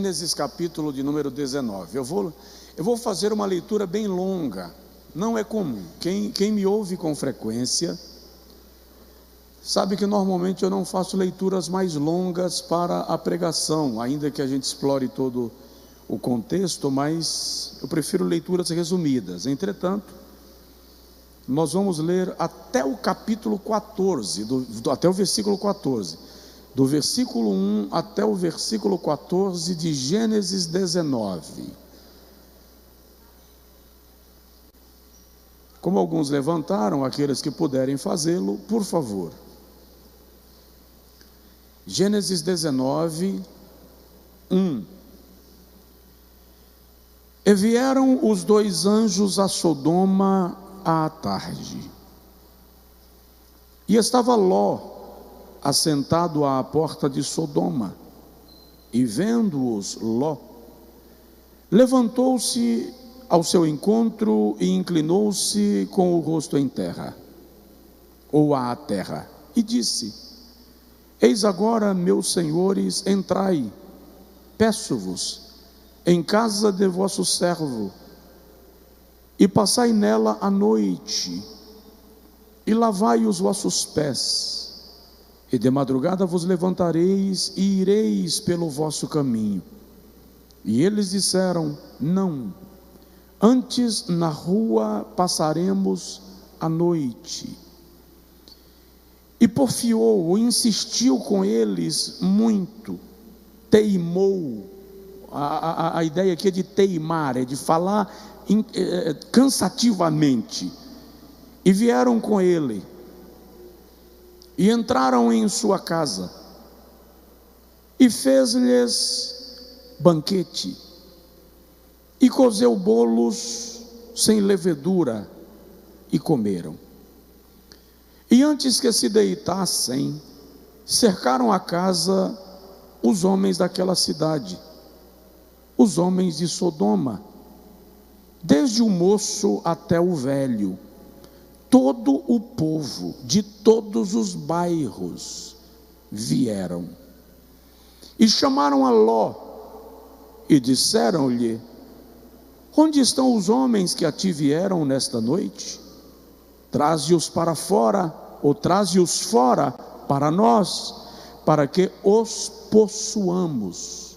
Gênesis capítulo de número 19. Eu vou fazer uma leitura bem longa, não é comum. Quem me ouve com frequência sabe que normalmente eu não faço leituras mais longas para a pregação, ainda que a gente explore todo o contexto, mas eu prefiro leituras resumidas. Entretanto, nós vamos ler até o capítulo 14, até o versículo 14, do versículo 1 até o versículo 14 de Gênesis 19. Como alguns levantaram, aqueles que puderem fazê-lo, por favor. Gênesis 19, 1. E vieram os dois anjos a Sodoma à tarde, e estava Ló assentado à porta de Sodoma, e vendo-os Ló, levantou-se ao seu encontro e inclinou-se com o rosto em terra, ou à terra, e disse: Eis agora, meus senhores, entrai, peço-vos, em casa de vosso servo, e passai nela a noite, e lavai os vossos pés, e de madrugada vos levantareis e ireis pelo vosso caminho. E eles disseram: Não, antes na rua passaremos a noite. E porfiou, ou insistiu com eles muito, teimou. A ideia aqui é de teimar, é de falar cansativamente. E vieram com ele, e entraram em sua casa, e fez-lhes banquete, e cozeu bolos sem levedura, e comeram. E antes que se deitassem, cercaram a casa os homens daquela cidade, os homens de Sodoma, desde o moço até o velho, todo o povo de todos os bairros vieram, e chamaram a Ló, e disseram-lhe: Onde estão os homens que a ti vieram nesta noite? Traze-os para fora, ou traze-os fora para nós, para que os possuamos.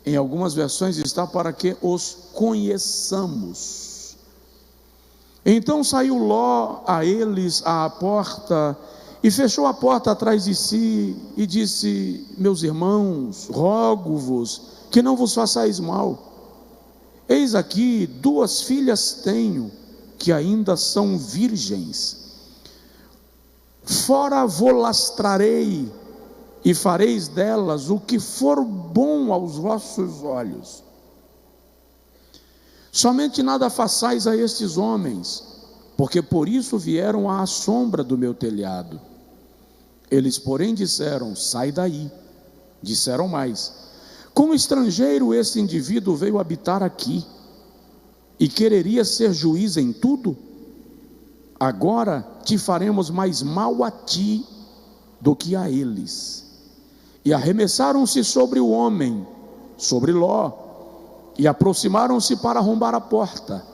Em algumas versões está: para que os conheçamos. Então saiu Ló a eles à porta, e fechou a porta atrás de si, e disse: Meus irmãos, rogo-vos que não vos façais mal. Eis aqui 2 filhas tenho, que ainda são virgens. Fora vos lastrarei, e fareis delas o que for bom aos vossos olhos. Somente nada façais a estes homens, porque por isso vieram à sombra do meu telhado. Eles, porém, disseram: Sai daí. Disseram mais: Como estrangeiro este indivíduo veio habitar aqui, e quereria ser juiz em tudo? Agora te faremos mais mal a ti do que a eles. E arremessaram-se sobre o homem, sobre Ló, e aproximaram-se para arrombar a porta.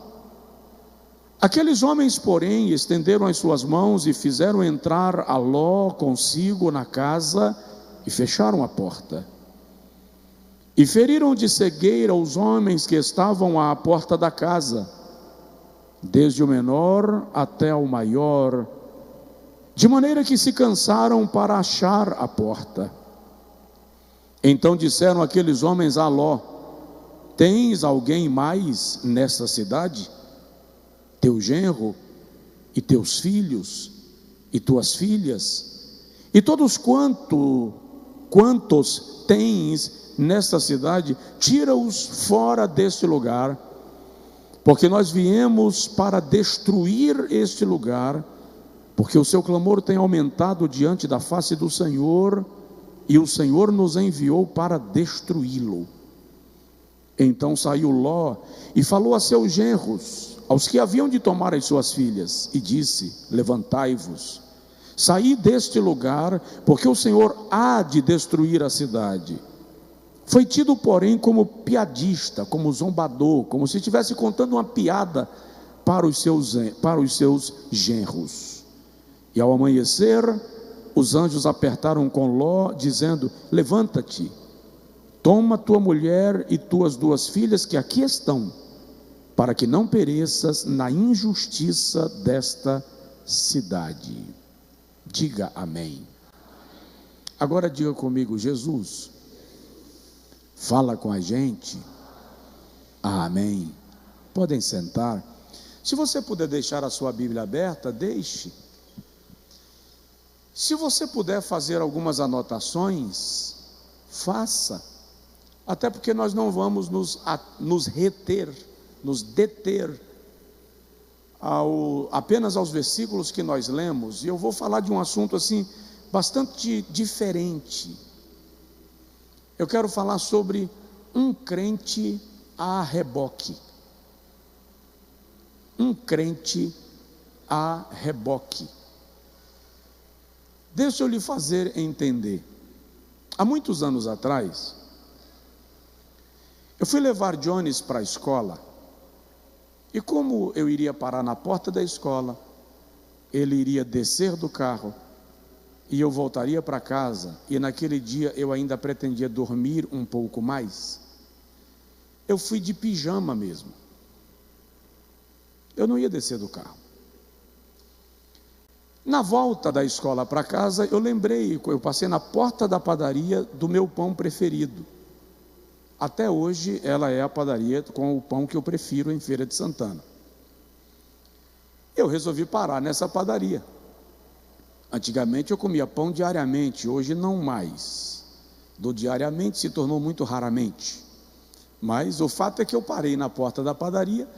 Aqueles homens, porém, estenderam as suas mãos e fizeram entrar a Ló consigo na casa, e fecharam a porta. E feriram de cegueira os homens que estavam à porta da casa, desde o menor até o maior, de maneira que se cansaram para achar a porta. Então disseram aqueles homens a Ló: Tens alguém mais nesta cidade? Teu genro, e teus filhos, e tuas filhas, e todos quantos tens nesta cidade, tira-os fora deste lugar, porque nós viemos para destruir este lugar, porque o seu clamor tem aumentado diante da face do Senhor, e o Senhor nos enviou para destruí-lo. Então saiu Ló e falou a seus genros, aos que haviam de tomar as suas filhas, e disse: Levantai-vos, saí deste lugar, porque o Senhor há de destruir a cidade. Foi tido, porém, como piadista, como zombador, como se estivesse contando uma piada para os seus genros. E ao amanhecer, os anjos apertaram com Ló, dizendo: levanta-te, toma tua mulher e tuas 2 filhas que aqui estão, para que não pereças na injustiça desta cidade. Diga amém. Agora diga comigo: Jesus fala com a gente. Amém. Podem sentar. Se você puder deixar a sua Bíblia aberta, deixe. Se você puder fazer algumas anotações, faça. Até porque nós não vamos nos deter apenas aos versículos que nós lemos. E eu vou falar de um assunto assim bastante diferente. Eu quero falar sobre um crente a reboque. Um crente a reboque. Deixa eu lhe fazer entender. Há muitos anos atrás, eu fui levar Jones para a escola. E como eu iria parar na porta da escola, ele iria descer do carro e eu voltaria para casa, e naquele dia eu ainda pretendia dormir um pouco mais, eu fui de pijama mesmo. Eu não ia descer do carro. Na volta da escola para casa, eu lembrei, eu passei na porta da padaria do meu pão preferido. Até hoje ela é a padaria com o pão que eu prefiro em Feira de Santana. Eu resolvi parar nessa padaria. Antigamente eu comia pão diariamente, hoje não mais. Do diariamente se tornou muito raramente. Mas o fato é que eu parei na porta da padaria.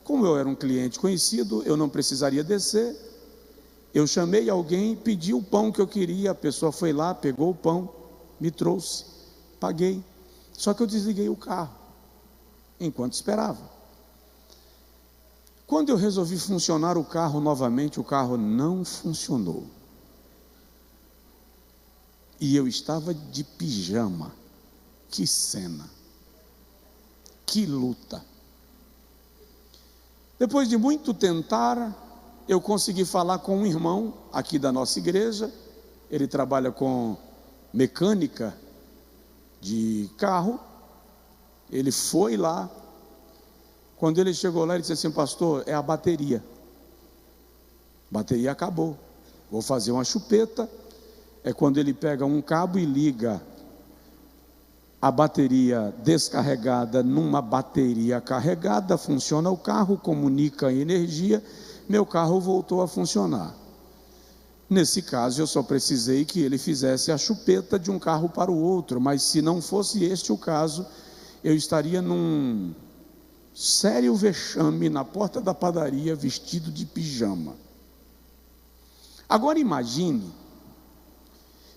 Como eu era um cliente conhecido, eu não precisaria descer. Eu chamei alguém, pedi o pão que eu queria, a pessoa foi lá, pegou o pão, me trouxe, paguei. Só que eu desliguei o carro, enquanto esperava. Quando eu resolvi funcionar o carro novamente, o carro não funcionou. E eu estava de pijama. Que cena, que luta. Depois de muito tentar, eu consegui falar com um irmão aqui da nossa igreja. Ele trabalha com mecânica de carro. Ele foi lá. Quando ele chegou lá, ele disse assim: pastor, é a bateria. A bateria acabou. Vou fazer uma chupeta. É quando ele pega um cabo e liga a bateria descarregada numa bateria carregada, funciona o carro, comunica a energia, meu carro voltou a funcionar. Nesse caso eu só precisei que ele fizesse a chupeta de um carro para o outro, mas se não fosse este o caso, eu estaria num sério vexame na porta da padaria vestido de pijama. Agora imagine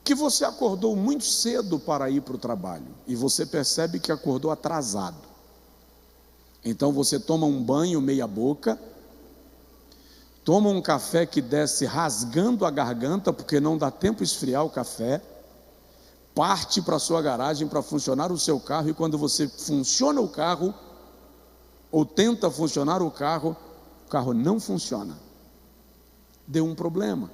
que você acordou muito cedo para ir para o trabalho e você percebe que acordou atrasado. Então você toma um banho meia boca, toma um café que desce rasgando a garganta, porque não dá tempo esfriar o café, parte para a sua garagem para funcionar o seu carro, e quando você funciona o carro, ou tenta funcionar o carro não funciona. Deu um problema.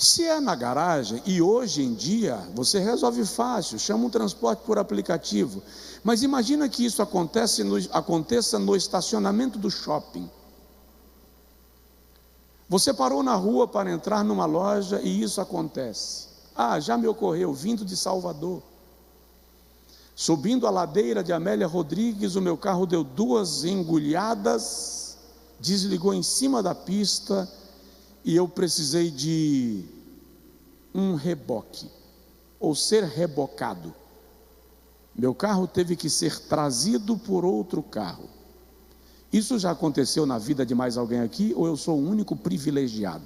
Se é na garagem, e hoje em dia você resolve fácil, chama um transporte por aplicativo, mas imagina que isso aconteça no estacionamento do shopping. Você parou na rua para entrar numa loja e isso acontece. Já me ocorreu, vindo de Salvador, subindo a ladeira de Amélia Rodrigues, o meu carro deu 2 engulhadas, desligou em cima da pista, e eu precisei de um reboque, ou ser rebocado. Meu carro teve que ser trazido por outro carro. Isso já aconteceu na vida de mais alguém aqui, ou eu sou o único privilegiado?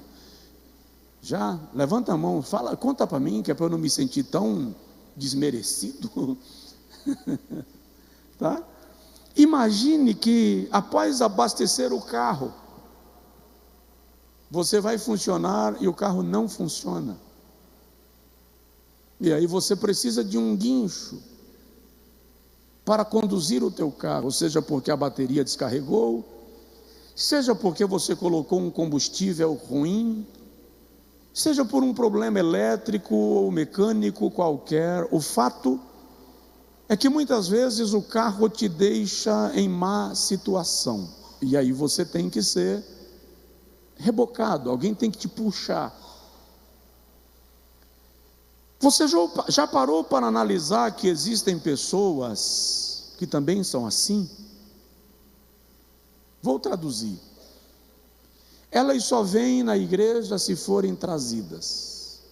Já? Levanta a mão, fala, conta para mim, que é para eu não me sentir tão desmerecido. Tá? Imagine que após abastecer o carro, você vai funcionar e o carro não funciona. E aí você precisa de um guincho para conduzir o teu carro, seja porque a bateria descarregou, seja porque você colocou um combustível ruim, seja por um problema elétrico ou mecânico qualquer. O fato é que muitas vezes o carro te deixa em má situação, e aí você tem que ser rebocado, alguém tem que te puxar. Você já parou para analisar que existem pessoas que também são assim? Vou traduzir. Elas só vêm na igreja se forem trazidas.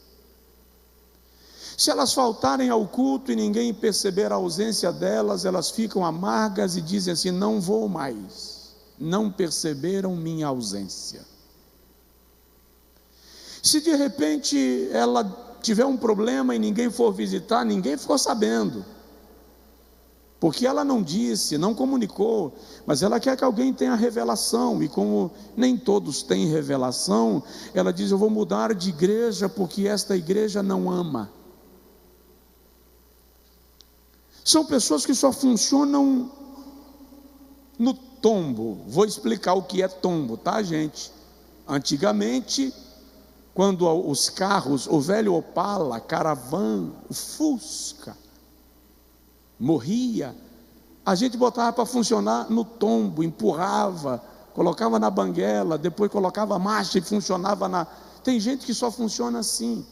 Se elas faltarem ao culto e ninguém perceber a ausência delas, elas ficam amargas e dizem assim: não vou mais, não perceberam minha ausência. Se de repente ela tiver um problema e ninguém for visitar, ninguém ficou sabendo, porque ela não disse, não comunicou, mas ela quer que alguém tenha revelação, e como nem todos têm revelação, ela diz: eu vou mudar de igreja porque esta igreja não ama. São pessoas que só funcionam no tombo. Vou explicar o que é tombo, tá, gente? Antigamente, quando os carros, o velho Opala, Caravan, o Fusca, morria, a gente botava para funcionar no tombo, empurrava, colocava na banguela, depois colocava a marcha e funcionava na... Tem gente que só funciona assim.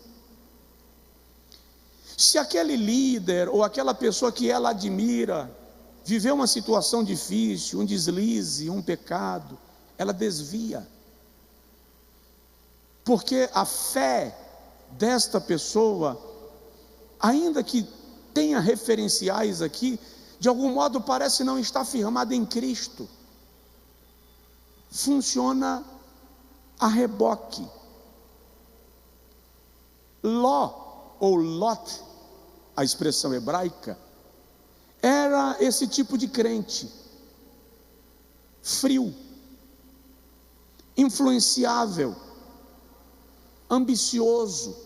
Se aquele líder ou aquela pessoa que ela admira viveu uma situação difícil, um deslize, um pecado, ela desvia. Porque a fé desta pessoa, ainda que tenha referenciais aqui, de algum modo parece não estar firmada em Cristo. Funciona a reboque. Ló, ou Lot, a expressão hebraica, era esse tipo de crente, frio, influenciável, ambicioso,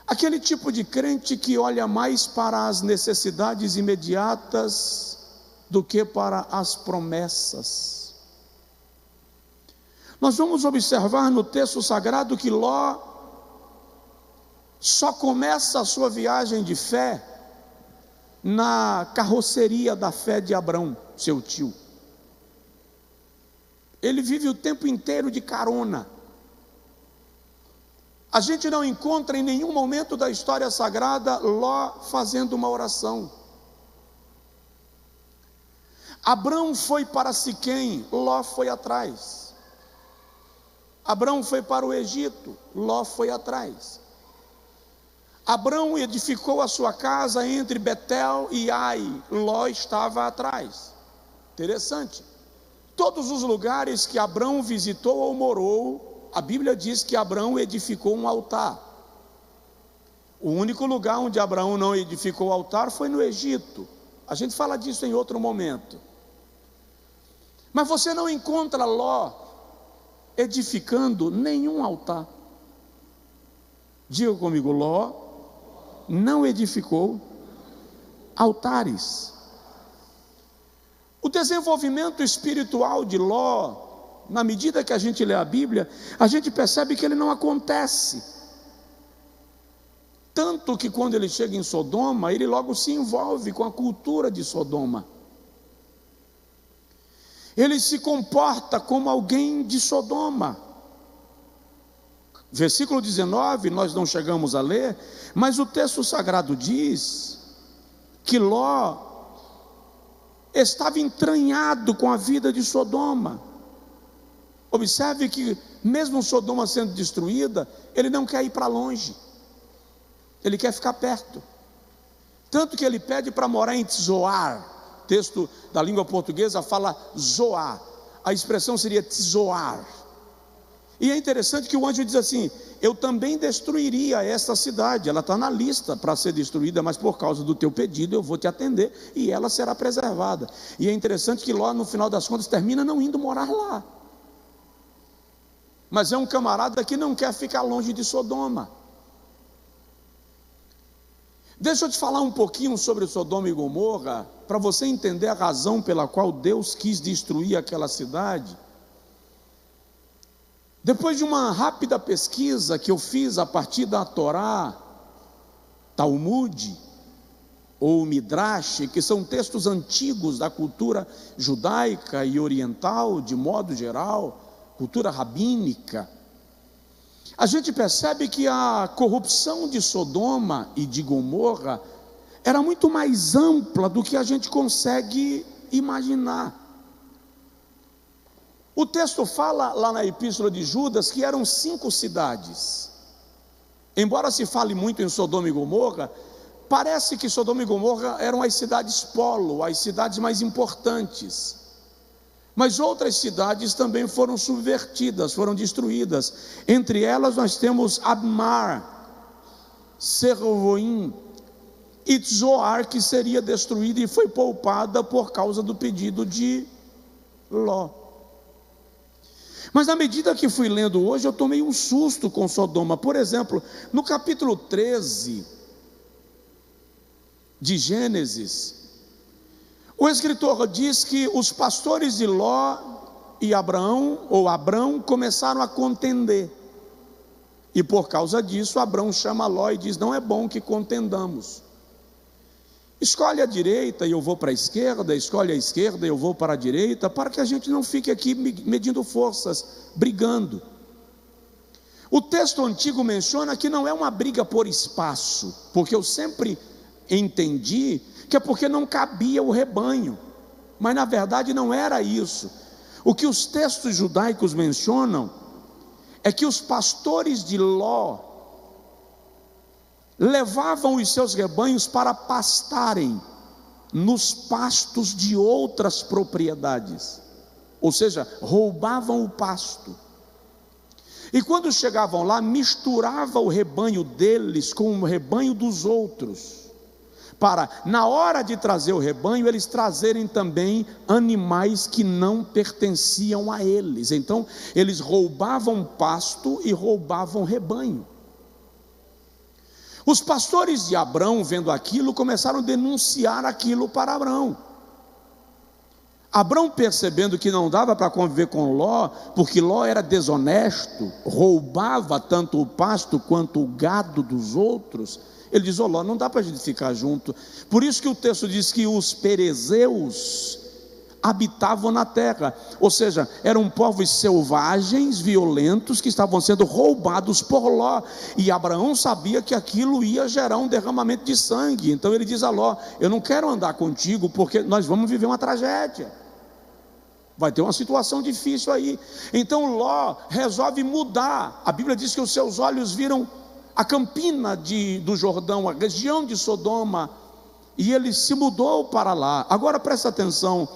aquele tipo de crente que olha mais para as necessidades imediatas do que para as promessas. Nós vamos observar no texto sagrado que Ló só começa a sua viagem de fé na carroceria da fé de Abrão, seu tio. Ele vive o tempo inteiro de carona. A gente não encontra em nenhum momento da história sagrada Ló fazendo uma oração. Abrão foi para Siquém, Ló foi atrás. Abrão foi para o Egito, Ló foi atrás. Abrão edificou a sua casa entre Betel e Ai, Ló estava atrás. Interessante. Todos os lugares que Abrão visitou ou morou, a Bíblia diz que Abrão edificou um altar. O único lugar onde Abraão não edificou altar foi no Egito. A gente fala disso em outro momento. Mas você não encontra Ló edificando nenhum altar. Diga comigo: Ló não edificou altares. O desenvolvimento espiritual de Ló, na medida que a gente lê a Bíblia, a gente percebe que ele não acontece. Tanto que quando ele chega em Sodoma, ele logo se envolve com a cultura de Sodoma. Ele se comporta como alguém de Sodoma. Versículo 19, nós não chegamos a ler, mas o texto sagrado diz que Ló estava entranhado com a vida de Sodoma. Observe que mesmo Sodoma sendo destruída, ele não quer ir para longe, ele quer ficar perto. Tanto que ele pede para morar em Zoar. Texto da língua portuguesa fala Zoar, a expressão seria Tzoar. E é interessante que o anjo diz assim: eu também destruiria esta cidade, ela está na lista para ser destruída, mas por causa do teu pedido eu vou te atender e ela será preservada. E é interessante que Ló, no final das contas, termina não indo morar lá, mas é um camarada que não quer ficar longe de Sodoma. Deixa eu te falar um pouquinho sobre Sodoma e Gomorra, para você entender a razão pela qual Deus quis destruir aquela cidade. Depois de uma rápida pesquisa que eu fiz a partir da Torá, Talmud ou Midrash, que são textos antigos da cultura judaica e oriental, de modo geral, cultura rabínica, a gente percebe que a corrupção de Sodoma e de Gomorra era muito mais ampla do que a gente consegue imaginar. O texto fala lá na Epístola de Judas que eram 5 cidades. Embora se fale muito em Sodoma e Gomorra, parece que Sodoma e Gomorra eram as cidades polo, as cidades mais importantes. Mas outras cidades também foram subvertidas, foram destruídas. Entre elas nós temos Admar, Servoim e Zoar, que seria destruída e foi poupada por causa do pedido de Ló. Mas na medida que fui lendo hoje, eu tomei um susto com Sodoma. Por exemplo, no capítulo 13 de Gênesis, o escritor diz que os pastores de Ló e Abrão começaram a contender. E por causa disso, Abrão chama Ló e diz: não é bom que contendamos. Escolhe a direita e eu vou para a esquerda, escolhe a esquerda e eu vou para a direita, para que a gente não fique aqui medindo forças, brigando. O texto antigo menciona que não é uma briga por espaço, porque eu sempre entendi que é porque não cabia o rebanho, mas na verdade não era isso. O que os textos judaicos mencionam é que os pastores de Ló levavam os seus rebanhos para pastarem nos pastos de outras propriedades, ou seja, roubavam o pasto. E quando chegavam lá, misturava o rebanho deles com o rebanho dos outros, para, na hora de trazer o rebanho, eles trazerem também animais que não pertenciam a eles. Então, eles roubavam pasto e roubavam rebanho. Os pastores de Abrão, vendo aquilo, começaram a denunciar aquilo para Abrão. Abrão, percebendo que não dava para conviver com Ló, porque Ló era desonesto, roubava tanto o pasto quanto o gado dos outros, ele diz: Ló, não dá para a gente ficar junto. Por isso que o texto diz que os perezeus habitavam na terra, ou seja, eram povos selvagens, violentos, que estavam sendo roubados por Ló, e Abraão sabia que aquilo ia gerar um derramamento de sangue. Então ele diz a Ló: eu não quero andar contigo, porque nós vamos viver uma tragédia, vai ter uma situação difícil aí. Então Ló resolve mudar. A Bíblia diz que os seus olhos viram a campina do Jordão, a região de Sodoma, e ele se mudou para lá. Agora presta atenção,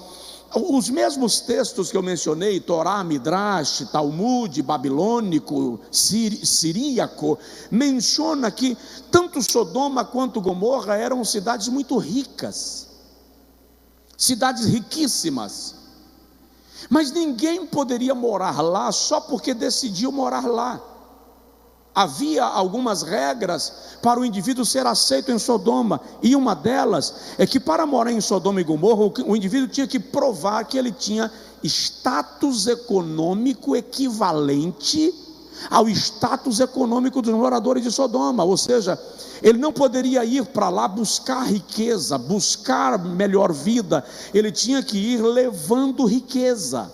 os mesmos textos que eu mencionei, Torá, Midrash, Talmud, babilônico, siríaco, menciona que tanto Sodoma quanto Gomorra eram cidades muito ricas, cidades riquíssimas, mas ninguém poderia morar lá só porque decidiu morar lá. Havia algumas regras para o indivíduo ser aceito em Sodoma, e uma delas é que para morar em Sodoma e Gomorra, o indivíduo tinha que provar que ele tinha status econômico equivalente ao status econômico dos moradores de Sodoma, ou seja, ele não poderia ir para lá buscar riqueza, buscar melhor vida, ele tinha que ir levando riqueza.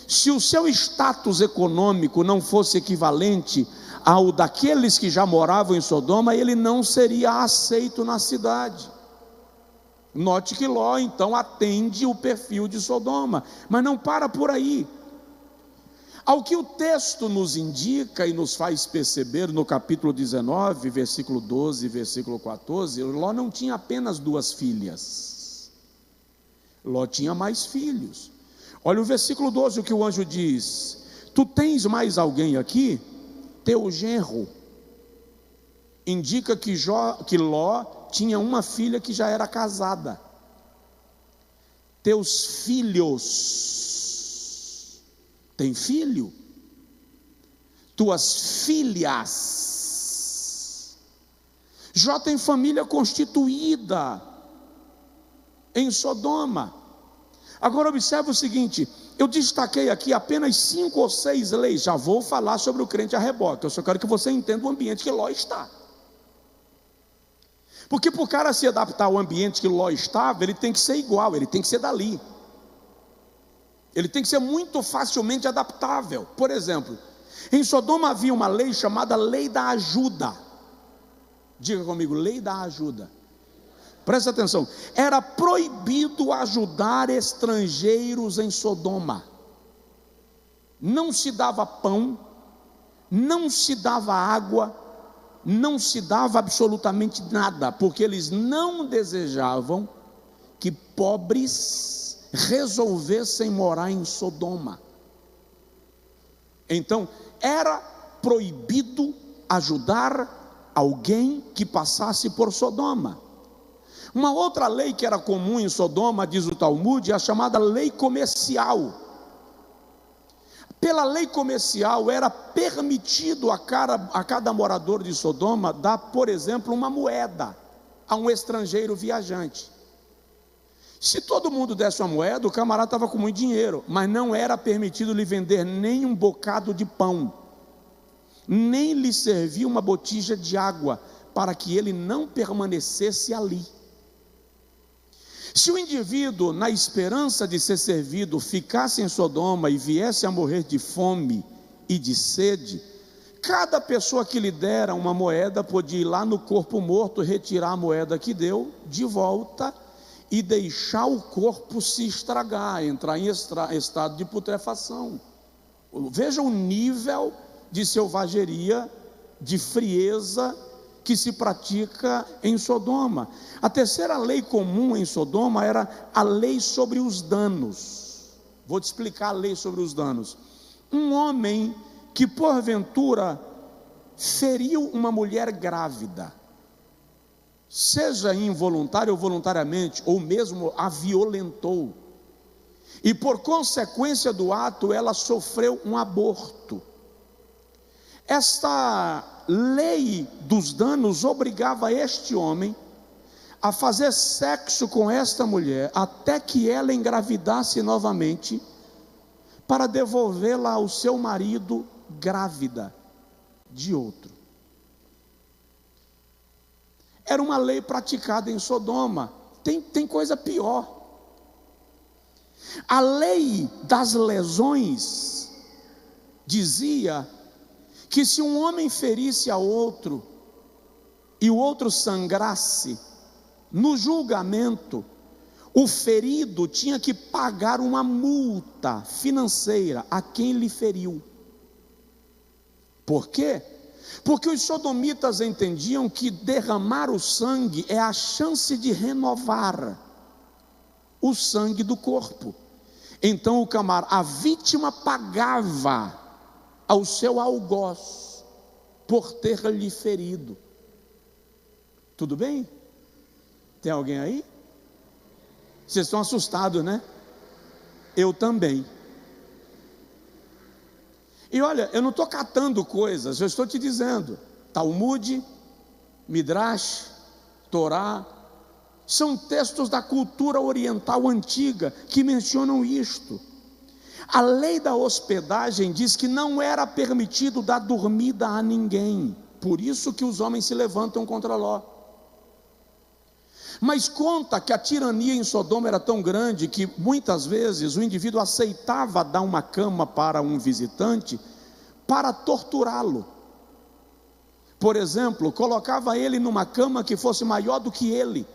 Se o seu status econômico não fosse equivalente ao daqueles que já moravam em Sodoma, ele não seria aceito na cidade. Note que Ló então atende o perfil de Sodoma, mas não para por aí. Ao que o texto nos indica e nos faz perceber no capítulo 19, versículo 12 e versículo 14, Ló não tinha apenas 2 filhas, Ló tinha mais filhos. Olha o versículo 12, o que o anjo diz: tu tens mais alguém aqui? Teu genro. Indica que Ló tinha uma filha que já era casada. Teus filhos. Tem filho? Tuas filhas. Jó tem família constituída em Sodoma. Agora observe o seguinte, eu destaquei aqui apenas 5 ou 6 leis, já vou falar sobre o crente a reboque, eu só quero que você entenda o ambiente que Ló está. Porque para o cara se adaptar ao ambiente que Ló estava, ele tem que ser igual, ele tem que ser dali. Ele tem que ser muito facilmente adaptável. Por exemplo, em Sodoma havia uma lei chamada lei da ajuda. Diga comigo, lei da ajuda. Presta atenção, era proibido ajudar estrangeiros em Sodoma. Não se dava pão, não se dava água, não se dava absolutamente nada, porque eles não desejavam que pobres resolvessem morar em Sodoma. Então, era proibido ajudar alguém que passasse por Sodoma. Uma outra lei que era comum em Sodoma, diz o Talmud, é a chamada lei comercial. Pela lei comercial era permitido a cada morador de Sodoma dar, por exemplo, uma moeda a um estrangeiro viajante. Se todo mundo desse uma moeda, o camarada estava com muito dinheiro, mas não era permitido lhe vender nem um bocado de pão, nem lhe servir uma botija de água, para que ele não permanecesse ali. Se o indivíduo, na esperança de ser servido, ficasse em Sodoma e viesse a morrer de fome e de sede, cada pessoa que lhe dera uma moeda podia ir lá no corpo morto, retirar a moeda que deu de volta e deixar o corpo se estragar, entrar em estado de putrefação. Veja o nível de selvageria, de frieza que se pratica em Sodoma. A terceira lei comum em Sodoma era a lei sobre os danos. Vou te explicar a lei sobre os danos. Um homem que porventura feriu uma mulher grávida, seja involuntário ou voluntariamente, ou mesmo a violentou, e por consequência do ato ela sofreu um aborto, esta lei dos danos obrigava este homem a fazer sexo com esta mulher até que ela engravidasse novamente, para devolvê-la ao seu marido grávida de outro. Era uma lei praticada em Sodoma. Tem coisa pior. A lei das lesões dizia que se um homem ferisse a outro e o outro sangrasse, no julgamento, o ferido tinha que pagar uma multa financeira a quem lhe feriu. Por quê? Porque os sodomitas entendiam que derramar o sangue é a chance de renovar o sangue do corpo. Então a vítima pagava ao seu algoz por ter lhe ferido. Tudo bem? Tem alguém aí? Vocês estão assustados, né? Eu também. E olha, eu não estou catando coisas, eu estou te dizendo. Talmud, Midrash, Torá, são textos da cultura oriental antiga que mencionam isto. A lei da hospedagem diz que não era permitido dar dormida a ninguém. Por isso que os homens se levantam contra Ló. Mas conta que a tirania em Sodoma era tão grande que muitas vezes o indivíduo aceitava dar uma cama para um visitante para torturá-lo. Por exemplo, colocava ele numa cama que fosse maior do que ele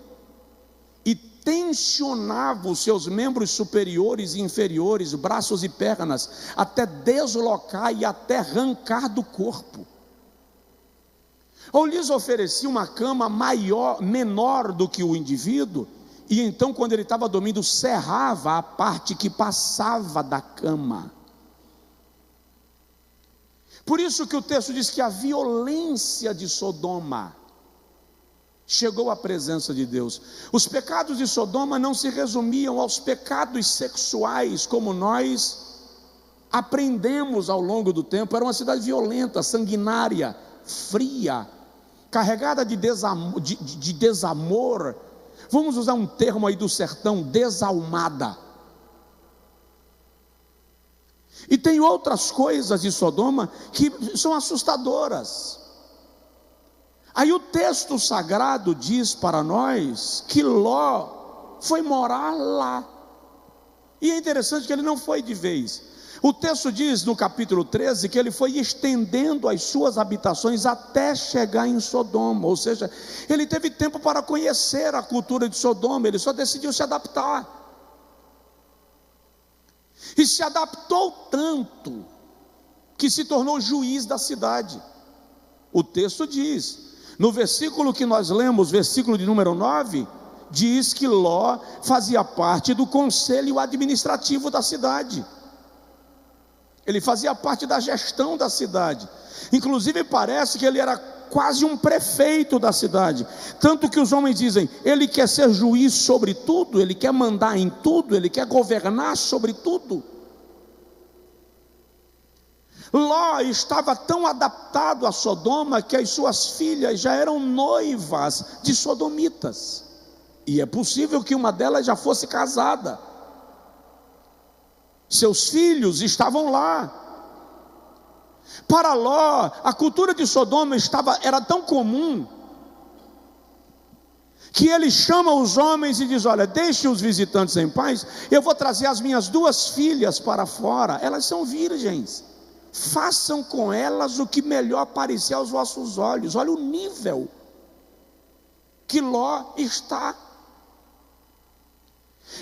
e tensionava os seus membros superiores e inferiores, braços e pernas, até deslocar e até arrancar do corpo. Ou lhes oferecia uma cama menor do que o indivíduo, e então quando ele estava dormindo, cerrava a parte que passava da cama. Por isso que o texto diz que a violência de Sodoma chegou à presença de Deus. Os pecados de Sodoma não se resumiam aos pecados sexuais, como nós aprendemos ao longo do tempo. Era uma cidade violenta, sanguinária, fria, carregada de desamor, vamos usar um termo aí do sertão, desalmada. E tem outras coisas de Sodoma que são assustadoras. Aí o texto sagrado diz para nós que Ló foi morar lá. E é interessante que ele não foi de vez. O texto diz no capítulo 13 que ele foi estendendo as suas habitações até chegar em Sodoma. Ou seja, ele teve tempo para conhecer a cultura de Sodoma, ele só decidiu se adaptar. E se adaptou tanto que se tornou juiz da cidade. O texto diz, no versículo que nós lemos, versículo de número 9, diz que Ló fazia parte do conselho administrativo da cidade. Ele fazia parte da gestão da cidade. Inclusive parece que ele era quase um prefeito da cidade. Tanto que os homens dizem, ele quer ser juiz sobre tudo, ele quer mandar em tudo, ele quer governar sobre tudo. Ló estava tão adaptado a Sodoma que as suas filhas já eram noivas de sodomitas. E é possível que uma delas já fosse casada. Seus filhos estavam lá. Para Ló, a cultura de Sodoma era tão comum que ele chama os homens e diz: olha, deixe os visitantes em paz, eu vou trazer as minhas 2 filhas para fora, elas são virgens, façam com elas o que melhor parecer aos vossos olhos. Olha o nível que Ló está.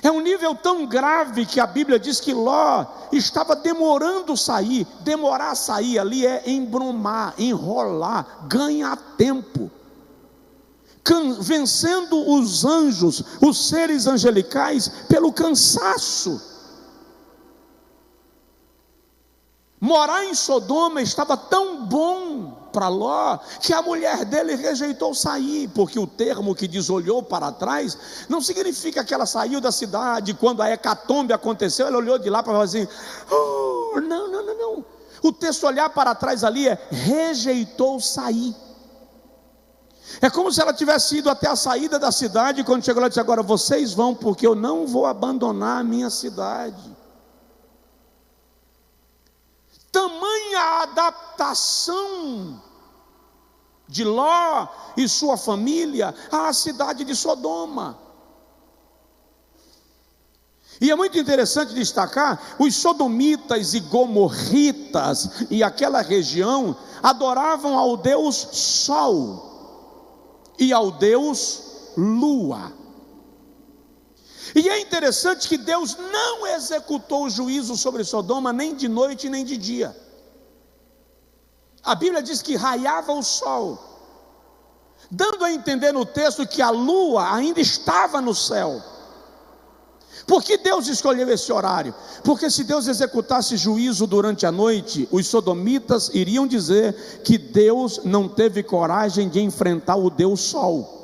É um nível tão grave que a Bíblia diz que Ló estava demorando sair. Demorar a sair ali é embromar, enrolar, ganhar tempo, vencendo os anjos, os seres angelicais, pelo cansaço. Morar em Sodoma estava tão bom para Ló que a mulher dele rejeitou sair, porque o termo que diz olhou para trás não significa que ela saiu da cidade quando a hecatombe aconteceu, ela olhou de lá para falar assim, não. O texto olhar para trás ali é rejeitou sair. É como se ela tivesse ido até a saída da cidade e quando chegou lá disse: agora vocês vão, porque eu não vou abandonar a minha cidade. Tamanha adaptação de Ló e sua família à cidade de Sodoma. E é muito interessante destacar, os sodomitas e gomorritas e aquela região adoravam ao Deus Sol e ao Deus Lua. E é interessante que Deus não executou o juízo sobre Sodoma nem de noite nem de dia. A Bíblia diz que raiava o sol, dando a entender no texto que a lua ainda estava no céu. Por que Deus escolheu esse horário? Porque se Deus executasse juízo durante a noite, os sodomitas iriam dizer que Deus não teve coragem de enfrentar o Deus Sol.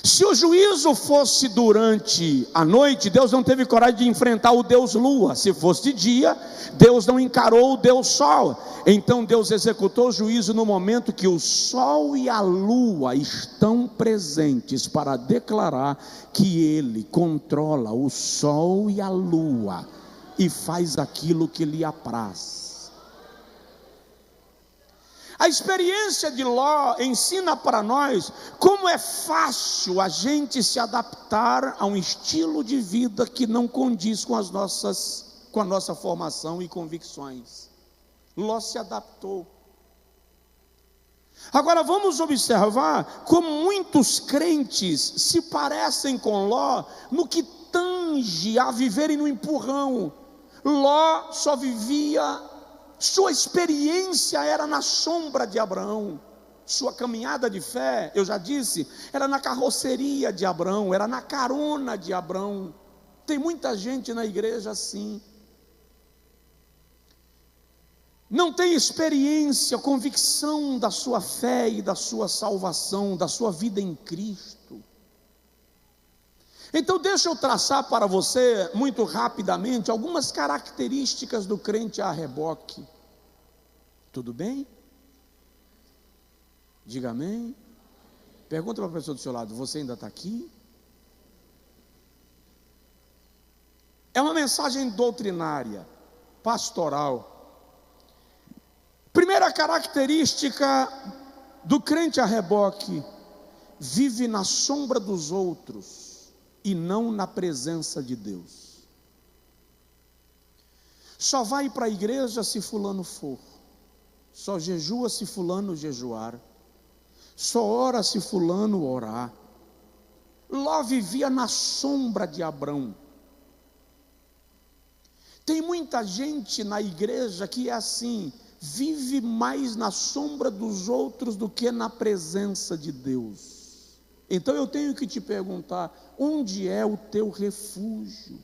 Se o juízo fosse durante a noite, Deus não teve coragem de enfrentar o Deus Lua. Se fosse de dia, Deus não encarou o Deus Sol. Então Deus executou o juízo no momento que o Sol e a Lua estão presentes para declarar que Ele controla o Sol e a Lua e faz aquilo que lhe apraz. A experiência de Ló ensina para nós como é fácil a gente se adaptar a um estilo de vida que não condiz com a nossa formação e convicções. Ló se adaptou. Agora vamos observar como muitos crentes se parecem com Ló no que tange a viverem no empurrão. Ló só vivia, sua experiência era na sombra de Abraão, sua caminhada de fé, eu já disse, era na carroceria de Abraão, era na carona de Abraão. Tem muita gente na igreja assim, não tem experiência, convicção da sua fé e da sua salvação, da sua vida em Cristo. Então deixa eu traçar para você, muito rapidamente, algumas características do crente a reboque. Tudo bem? Diga amém. Pergunta para a pessoa do seu lado: você ainda está aqui? É uma mensagem doutrinária, pastoral. Primeira característica do crente a reboque: vive na sombra dos outros e não na presença de Deus. Só vai para a igreja se fulano for, só jejua se fulano jejuar, só ora se fulano orar. Ló vivia na sombra de Abrão. Tem muita gente na igreja que é assim, vive mais na sombra dos outros do que na presença de Deus. Então eu tenho que te perguntar: onde é o teu refúgio?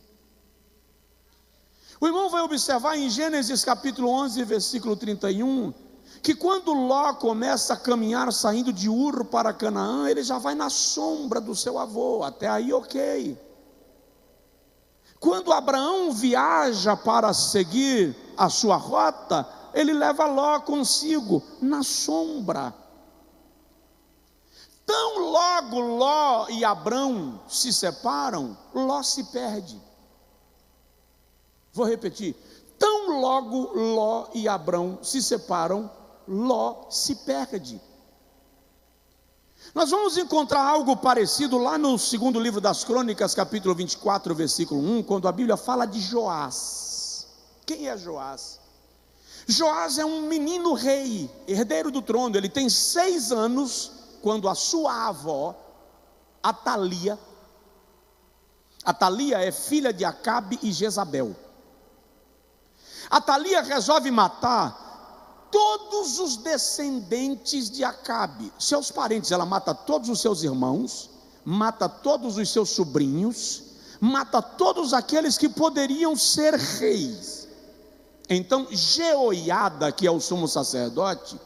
O irmão vai observar em Gênesis capítulo 11, versículo 31, que quando Ló começa a caminhar saindo de Ur para Canaã, ele já vai na sombra do seu avô. Até aí ok. Quando Abraão viaja para seguir a sua rota, ele leva Ló consigo, na sombra. Tão logo Ló e Abrão se separam, Ló se perde. Vou repetir: tão logo Ló e Abrão se separam, Ló se perde. Nós vamos encontrar algo parecido lá no segundo livro das Crônicas, capítulo 24, versículo 1, quando a Bíblia fala de Joás. Quem é Joás? Joás é um menino rei, herdeiro do trono. Ele tem 6 anos, quando a sua avó, Atalia é filha de Acabe e Jezabel. Atalia resolve matar todos os descendentes de Acabe, seus parentes. Ela mata todos os seus irmãos, mata todos os seus sobrinhos, mata todos aqueles que poderiam ser reis. Então Jeoiada, que é o sumo sacerdote,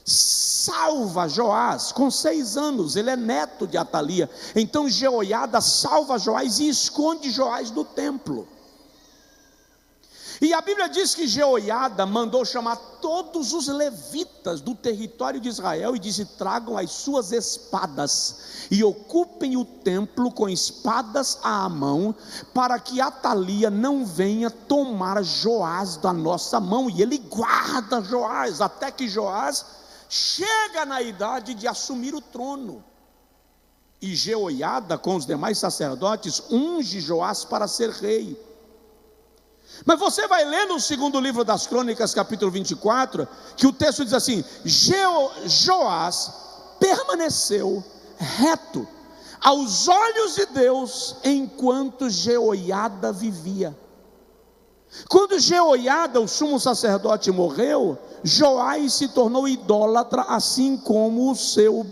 salva Joás com 6 anos. Ele é neto de Atalia. Então Jeoiada salva Joás e esconde Joás do templo. E a Bíblia diz que Jeoiada mandou chamar todos os levitas do território de Israel e disse: tragam as suas espadas e ocupem o templo com espadas à mão, para que Atalia não venha tomar Joás da nossa mão. E ele guarda Joás até que Joás chega na idade de assumir o trono. E Jeoiada, com os demais sacerdotes, unge Joás para ser rei. Mas você vai ler no segundo livro das Crônicas, capítulo 24, que o texto diz assim: Joás permaneceu reto aos olhos de Deus enquanto Jeoiada vivia. Quando Jeoiada, o sumo sacerdote, morreu, Joás se tornou idólatra, assim como o seu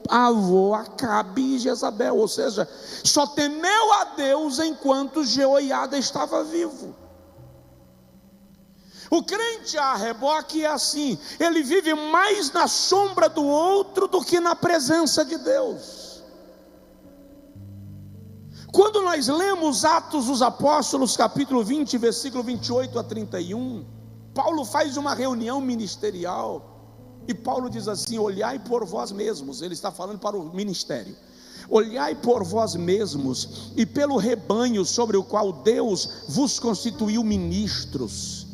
avô Acabe e Jezabel. Ou seja, só temeu a Deus enquanto Jeoiada estava vivo. O crente a reboque é assim: ele vive mais na sombra do outro do que na presença de Deus. Quando nós lemos Atos dos Apóstolos, capítulo 20, versículo 28 a 31, Paulo faz uma reunião ministerial, e Paulo diz assim: olhai por vós mesmos. Ele está falando para o ministério. Olhai por vós mesmos e pelo rebanho sobre o qual Deus vos constituiu ministros,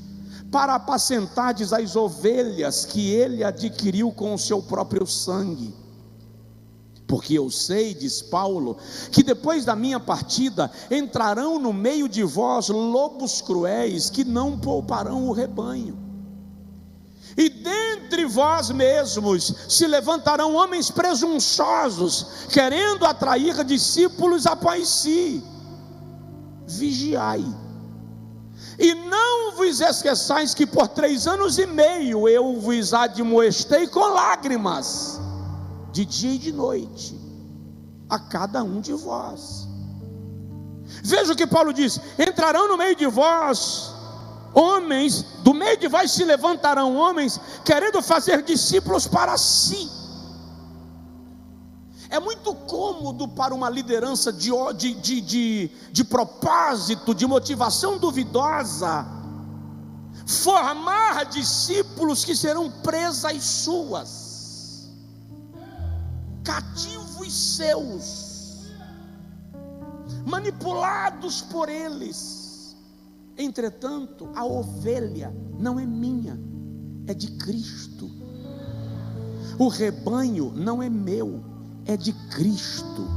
para apacentardes as ovelhas que ele adquiriu com o seu próprio sangue. Porque eu sei, diz Paulo, que depois da minha partida entrarão no meio de vós lobos cruéis que não pouparão o rebanho. E dentre vós mesmos se levantarão homens presunçosos, querendo atrair discípulos após si. Vigiai. E não vos esqueçais que por 3 anos e meio eu vos admoestei com lágrimas, de dia e de noite, a cada um de vós. Veja o que Paulo diz: entrarão no meio de vós homens, do meio de vós se levantarão homens, querendo fazer discípulos para si. É muito cômodo para uma liderança de propósito, de motivação duvidosa, formar discípulos que serão presas suas. cativos seus, manipulados por eles. Entretanto, a ovelha não é minha, é de Cristo. O rebanho não é meu, é de Cristo.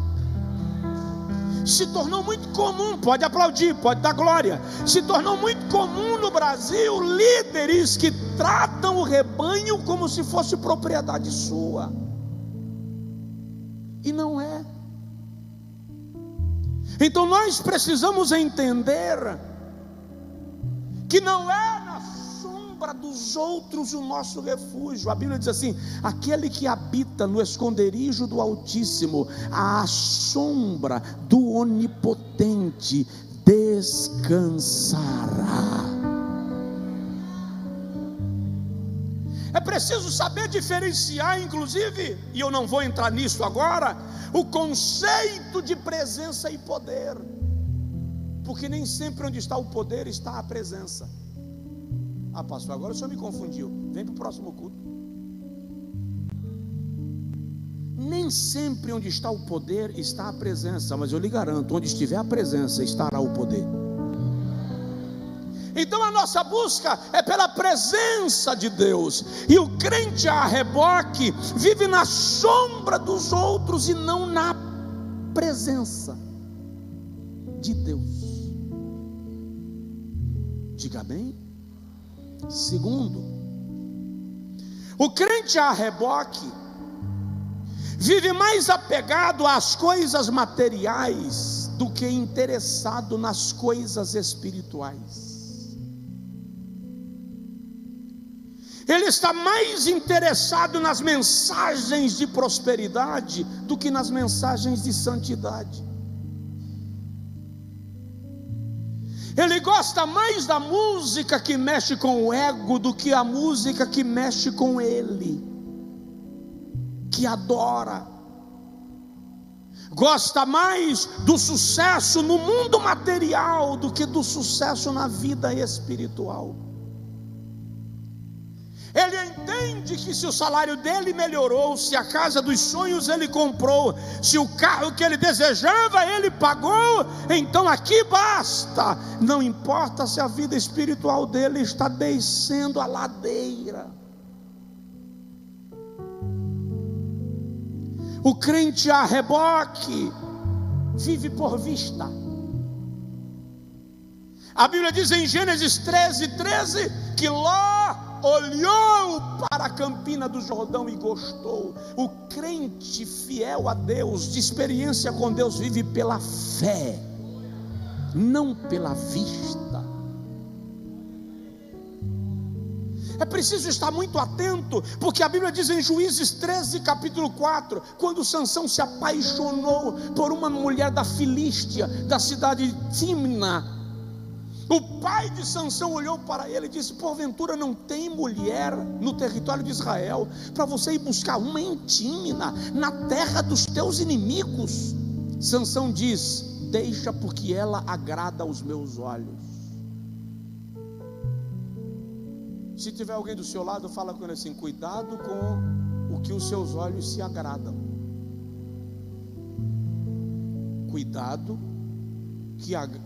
Se tornou muito comum, pode aplaudir, pode dar glória, se tornou muito comum no Brasil líderes que tratam o rebanho como se fosse propriedade sua, e não é. Então nós precisamos entender que não é na sombra dos outros o nosso refúgio. A Bíblia diz assim: aquele que habita no esconderijo do Altíssimo, à sombra do Onipotente descansará. É preciso saber diferenciar, inclusive, e eu não vou entrar nisso agora, o conceito de presença e poder, porque nem sempre onde está o poder está a presença. Ah, pastor, agora o senhor me confundiu, vem para o próximo culto. Nem sempre onde está o poder está a presença, mas eu lhe garanto, onde estiver a presença estará o poder. Então a nossa busca é pela presença de Deus, e o crente a reboque vive na sombra dos outros e não na presença de Deus. Diga bem. Segundo, o crente a reboque vive mais apegado às coisas materiais do que interessado nas coisas espirituais. Ele está mais interessado nas mensagens de prosperidade do que nas mensagens de santidade. Ele gosta mais da música que mexe com o ego do que a música que mexe com ele, que adora. Gosta mais do sucesso no mundo material do que do sucesso na vida espiritual. Ele entende que se o salário dele melhorou, se a casa dos sonhos ele comprou, se o carro que ele desejava ele pagou, então aqui basta. Não importa se a vida espiritual dele está descendo a ladeira. O crente a reboque vive por vista. A Bíblia diz em Gênesis 13:13 que Ló olhou para a campina do Jordão e gostou. O crente fiel a Deus, de experiência com Deus, vive pela fé, não pela vista. É preciso estar muito atento, porque a Bíblia diz em Juízes 13, capítulo 4, quando Sansão se apaixonou por uma mulher da Filístia, da cidade de Timna, o pai de Sansão olhou para ele e disse: porventura não tem mulher no território de Israel para você ir buscar uma em Timna, na terra dos teus inimigos? Sansão diz: deixa, porque ela agrada aos meus olhos. Se tiver alguém do seu lado, fala com ele assim: cuidado com o que os seus olhos se agradam. Cuidado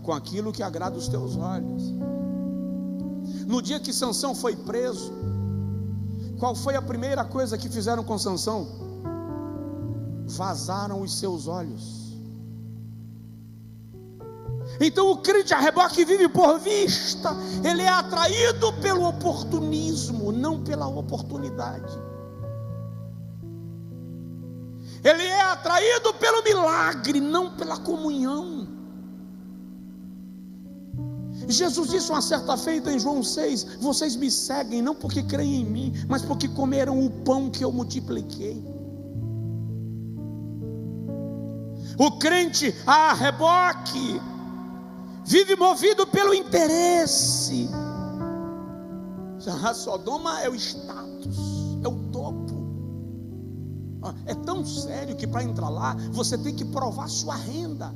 com aquilo que agrada os teus olhos. No dia que Sansão foi preso, qual foi a primeira coisa que fizeram com Sansão? Vazaram os seus olhos. Então o crente a reboque vive por vista. Ele é atraído pelo oportunismo, não pela oportunidade. Ele é atraído pelo milagre, não pela comunhão. Jesus disse uma certa feita em João 6: vocês me seguem não porque creem em mim, mas porque comeram o pão que eu multipliquei. O crente a reboque vive movido pelo interesse. A Sodoma é o status, é o topo. É tão sério que para entrar lá você tem que provar sua renda.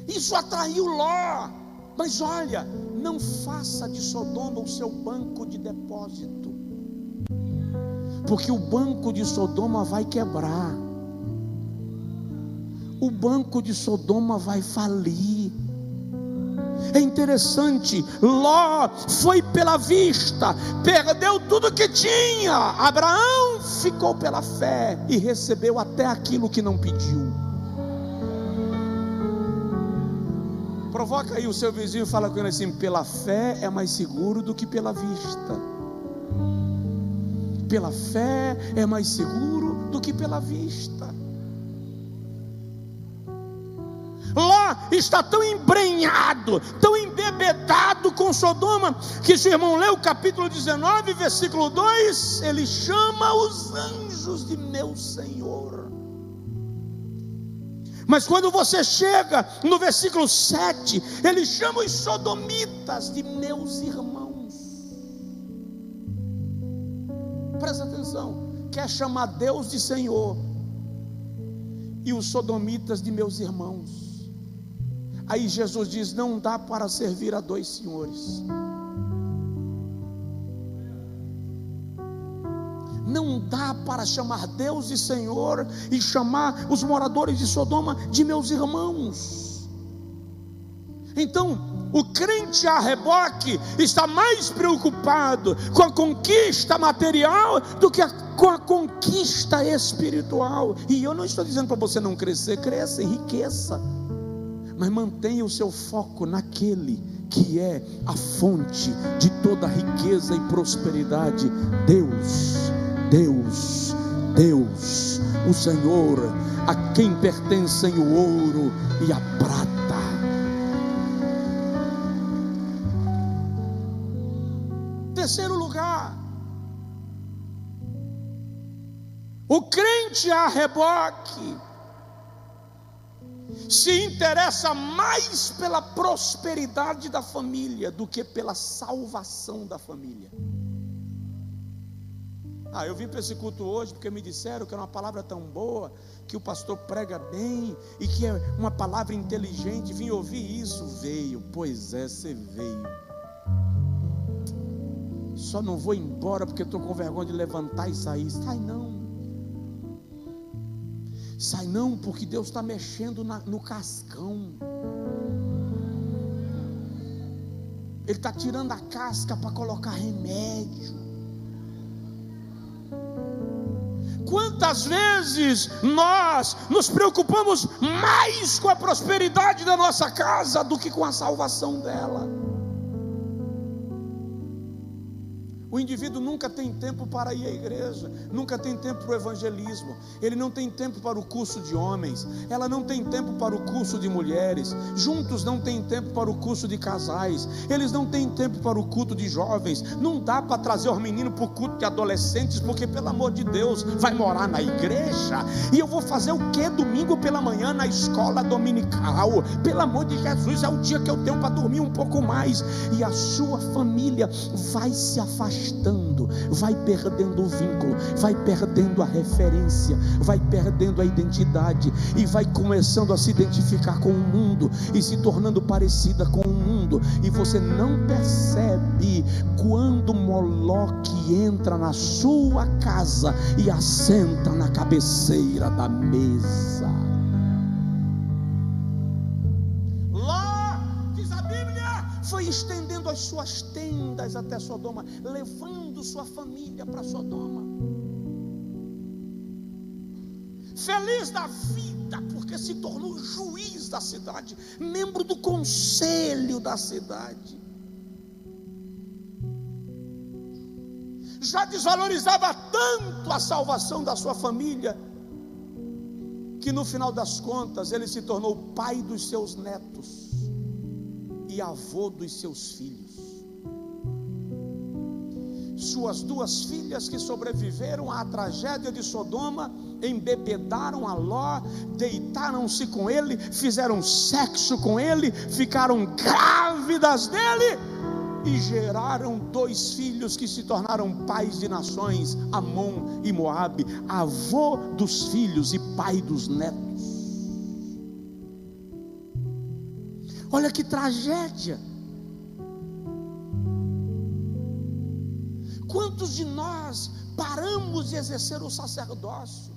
Isso atraiu Ló. Mas olha, não faça de Sodoma o seu banco de depósito. porque o banco de Sodoma vai quebrar, o banco de Sodoma vai falir. É interessante, Ló foi pela vista, perdeu tudo que tinha. Abraão ficou pela fé e recebeu até aquilo que não pediu. Provoca aí o seu vizinho e fala com ele assim: pela fé é mais seguro do que pela vista. Pela fé é mais seguro do que pela vista. Ló está tão embrenhado, tão embebedado com Sodoma, que se o irmão lê o capítulo 19, versículo 2, ele chama os anjos de meu Senhor. Mas quando você chega no versículo 7, ele chama os sodomitas de meus irmãos. Presta atenção, quer chamar Deus de Senhor e os sodomitas de meus irmãos. Aí Jesus diz: não dá para servir a dois senhores. Não dá para chamar Deus de Senhor e chamar os moradores de Sodoma de meus irmãos. Então, o crente a reboque está mais preocupado com a conquista material do que com a conquista espiritual. E eu não estou dizendo para você não crescer, cresça, enriqueça, mas mantenha o seu foco naquele que é a fonte de toda riqueza e prosperidade. Deus, Deus, Deus, o Senhor, a quem pertencem o ouro e a prata. Terceiro lugar, o crente a reboque se interessa mais pela prosperidade da família do que pela salvação da família. Eu vim para esse culto hoje porque me disseram que era uma palavra tão boa, que o pastor prega bem e que é uma palavra inteligente. Vim ouvir isso. Veio, pois é, você veio. Só não vou embora porque estou com vergonha de levantar e sair. Sai não. Sai não, porque Deus está mexendo no cascão. Ele está tirando a casca para colocar remédio. Quantas vezes nós nos preocupamos mais com a prosperidade da nossa casa do que com a salvação dela? O indivíduo nunca tem tempo para ir à igreja, nunca tem tempo para o evangelismo, ele não tem tempo para o curso de homens, ela não tem tempo para o curso de mulheres, juntos não tem tempo para o curso de casais, eles não têm tempo para o culto de jovens, não dá para trazer os meninos para o culto de adolescentes, porque pelo amor de Deus, vai morar na igreja, e eu vou fazer o que domingo pela manhã na escola dominical? Pelo amor de Jesus, é o dia que eu tenho para dormir um pouco mais, e a sua família vai se afastar, vai perdendo o vínculo, vai perdendo a referência, vai perdendo a identidade e vai começando a se identificar com o mundo e se tornando parecida com o mundo, e você não percebe quando Moloque entra na sua casa e assenta na cabeceira da mesa. Foi estendendo as suas tendas até Sodoma, levando sua família para Sodoma, feliz da vida, porque se tornou juiz da cidade, membro do conselho da cidade. Já desvalorizava tanto a salvação da sua família, que no final das contas ele se tornou pai dos seus netos e avô dos seus filhos. Suas duas filhas que sobreviveram à tragédia de Sodoma embebedaram a Ló, deitaram-se com ele, fizeram sexo com ele, ficaram grávidas dele e geraram dois filhos que se tornaram pais de nações, Amon e Moabe, avô dos filhos e pai dos netos. Olha que tragédia. Quantos de nós paramos de exercer o sacerdócio?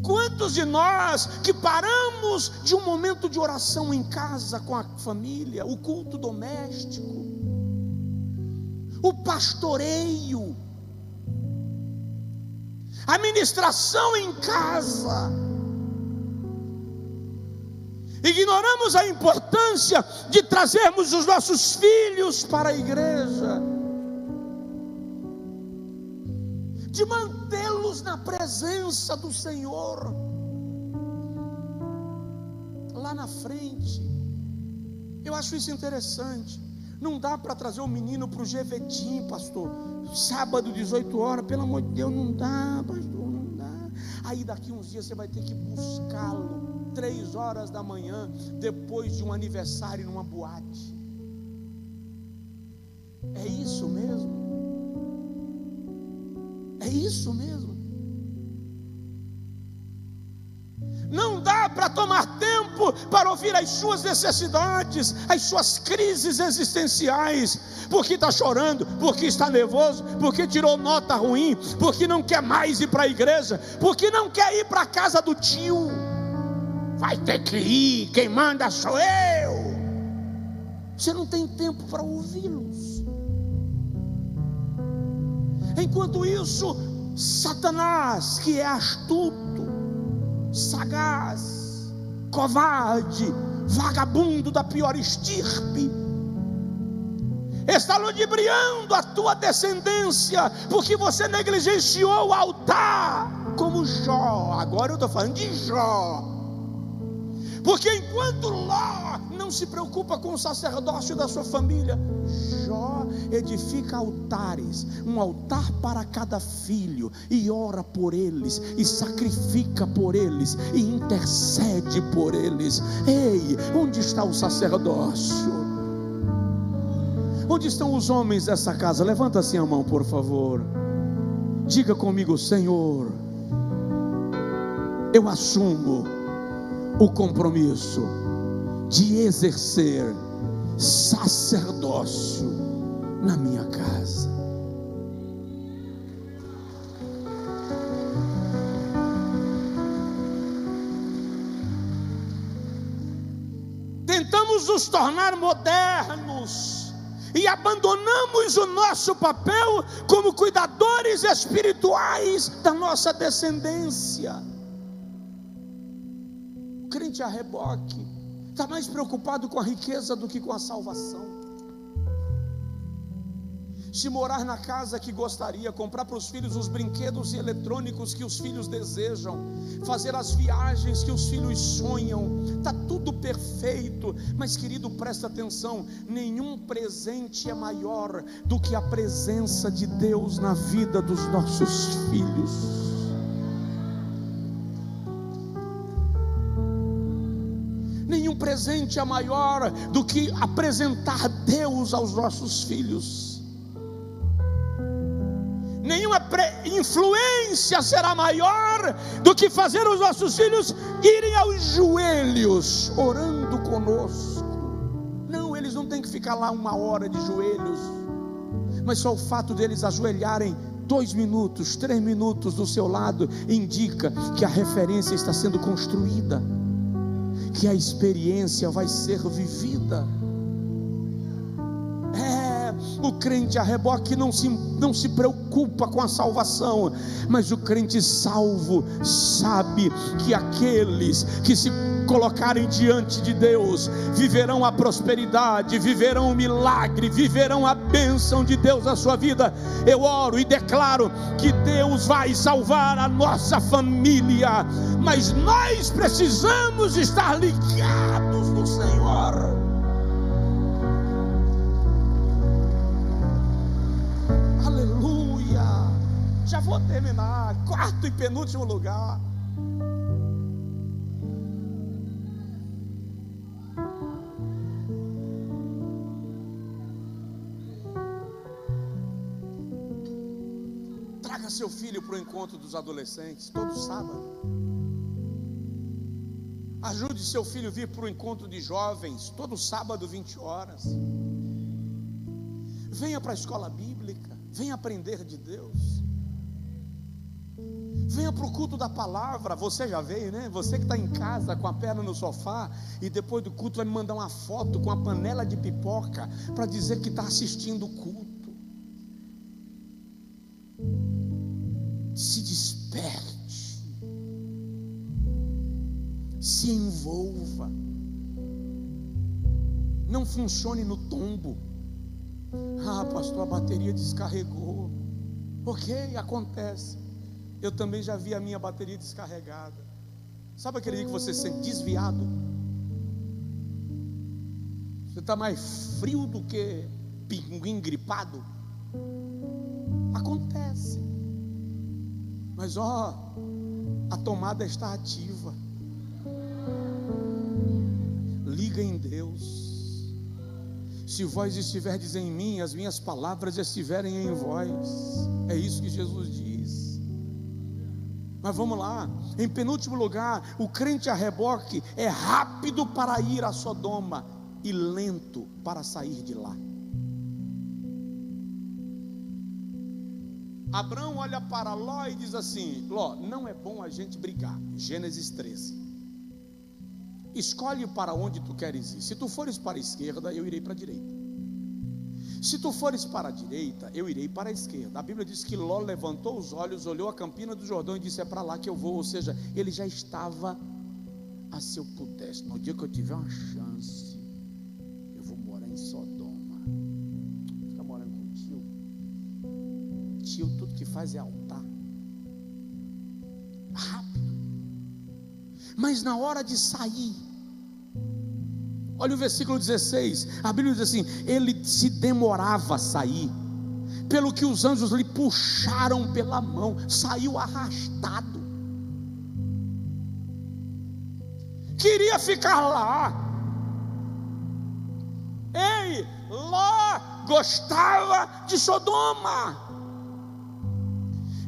Quantos de nós que paramos de um momento de oração em casa com a família, o culto doméstico, o pastoreio, a ministração em casa, ignoramos a importância de trazermos os nossos filhos para a igreja, de mantê-los na presença do Senhor, lá na frente. Eu acho isso interessante. Não dá para trazer o menino para o GVT, pastor, sábado 18 horas, pelo amor de Deus, não dá, pastor, não dá. Aí daqui uns dias você vai ter que buscá-lo 3 horas da manhã, depois de um aniversário numa boate. É isso mesmo? É isso mesmo? Não dá para tomar tempo para ouvir as suas necessidades, as suas crises existenciais, porque está chorando, porque está nervoso, porque tirou nota ruim, porque não quer mais ir para a igreja, porque não quer ir para a casa do tio. Vai ter que ir, quem manda sou eu. Você não tem tempo para ouvi-los. Enquanto isso, Satanás, que é astuto, sagaz, covarde, vagabundo da pior estirpe, está ludibriando a tua descendência, porque você negligenciou o altar, como Jó. Agora eu estou falando de Jó. Porque enquanto Ló não se preocupa com o sacerdócio da sua família, Jó edifica altares, um altar para cada filho, e ora por eles, e sacrifica por eles, e intercede por eles. Ei, onde está o sacerdócio? Onde estão os homens dessa casa? Levanta assim a mão, por favor. Diga comigo: Senhor, eu assumo o compromisso de exercer sacerdócio na minha casa. Tentamos nos tornar modernos e abandonamos o nosso papel como cuidadores espirituais da nossa descendência. O crente a reboque está mais preocupado com a riqueza do que com a salvação. Se morar na casa que gostaria, comprar para os filhos os brinquedos eletrônicos que os filhos desejam, fazer as viagens que os filhos sonham, está tudo perfeito. Mas, querido, presta atenção: nenhum presente é maior do que a presença de Deus na vida dos nossos filhos. Nenhum presente é maior do que apresentar Deus aos nossos filhos. Nenhuma influência será maior do que fazer os nossos filhos irem aos joelhos orando conosco. Não, eles não têm que ficar lá 1 hora de joelhos, mas só o fato deles ajoelharem 2 minutos, 3 minutos do seu lado indica que a referência está sendo construída, que a experiência vai ser vivida. O crente a reboque não se preocupa com a salvação, mas o crente salvo sabe que aqueles que se colocarem diante de Deus viverão a prosperidade, viverão o milagre, viverão a bênção de Deus na sua vida. Eu oro e declaro que Deus vai salvar a nossa família, mas nós precisamos estar ligados no Senhor. Já vou terminar. 4º e penúltimo lugar. Traga seu filho para o encontro dos adolescentes todo sábado. Ajude seu filho a vir para o encontro de jovens todo sábado 20 horas. Venha para a escola bíblica. Venha aprender de Deus. Venha para o culto da palavra. Você já veio, né? Você que está em casa com a perna no sofá e depois do culto vai me mandar uma foto com a panela de pipoca para dizer que está assistindo o culto. Se desperte, se envolva. Não funcione no tombo. Ah, pastor, a bateria descarregou. Ok, acontece. Eu também já vi a minha bateria descarregada. Sabe aquele dia que você se sente desviado? Você está mais frio do que pinguim gripado? Acontece. Mas a tomada está ativa. Liga em Deus. Se vós estiverdes em mim, as minhas palavras estiverem em vós. É isso que Jesus diz. Mas vamos lá, em penúltimo lugar, o crente a reboque é rápido para ir a Sodoma e lento para sair de lá. Abraão olha para Ló e diz assim: Ló, não é bom a gente brigar. Gênesis 13. Escolhe para onde tu queres ir. Se tu fores para a esquerda, eu irei para a direita. Se tu fores para a direita, eu irei para a esquerda. A Bíblia diz que Ló levantou os olhos, olhou a campina do Jordão e disse: é para lá que eu vou. Ou seja, ele já estava, se eu pudesse, no dia que eu tiver uma chance, eu vou morar em Sodoma. Fica morando com o tio. Tio, tudo que faz é altar. Rápido. Mas na hora de sair, olha o versículo 16, a Bíblia diz assim: ele se demorava a sair, pelo que os anjos lhe puxaram pela mão, saiu arrastado, queria ficar lá. Ei, Ló gostava de Sodoma,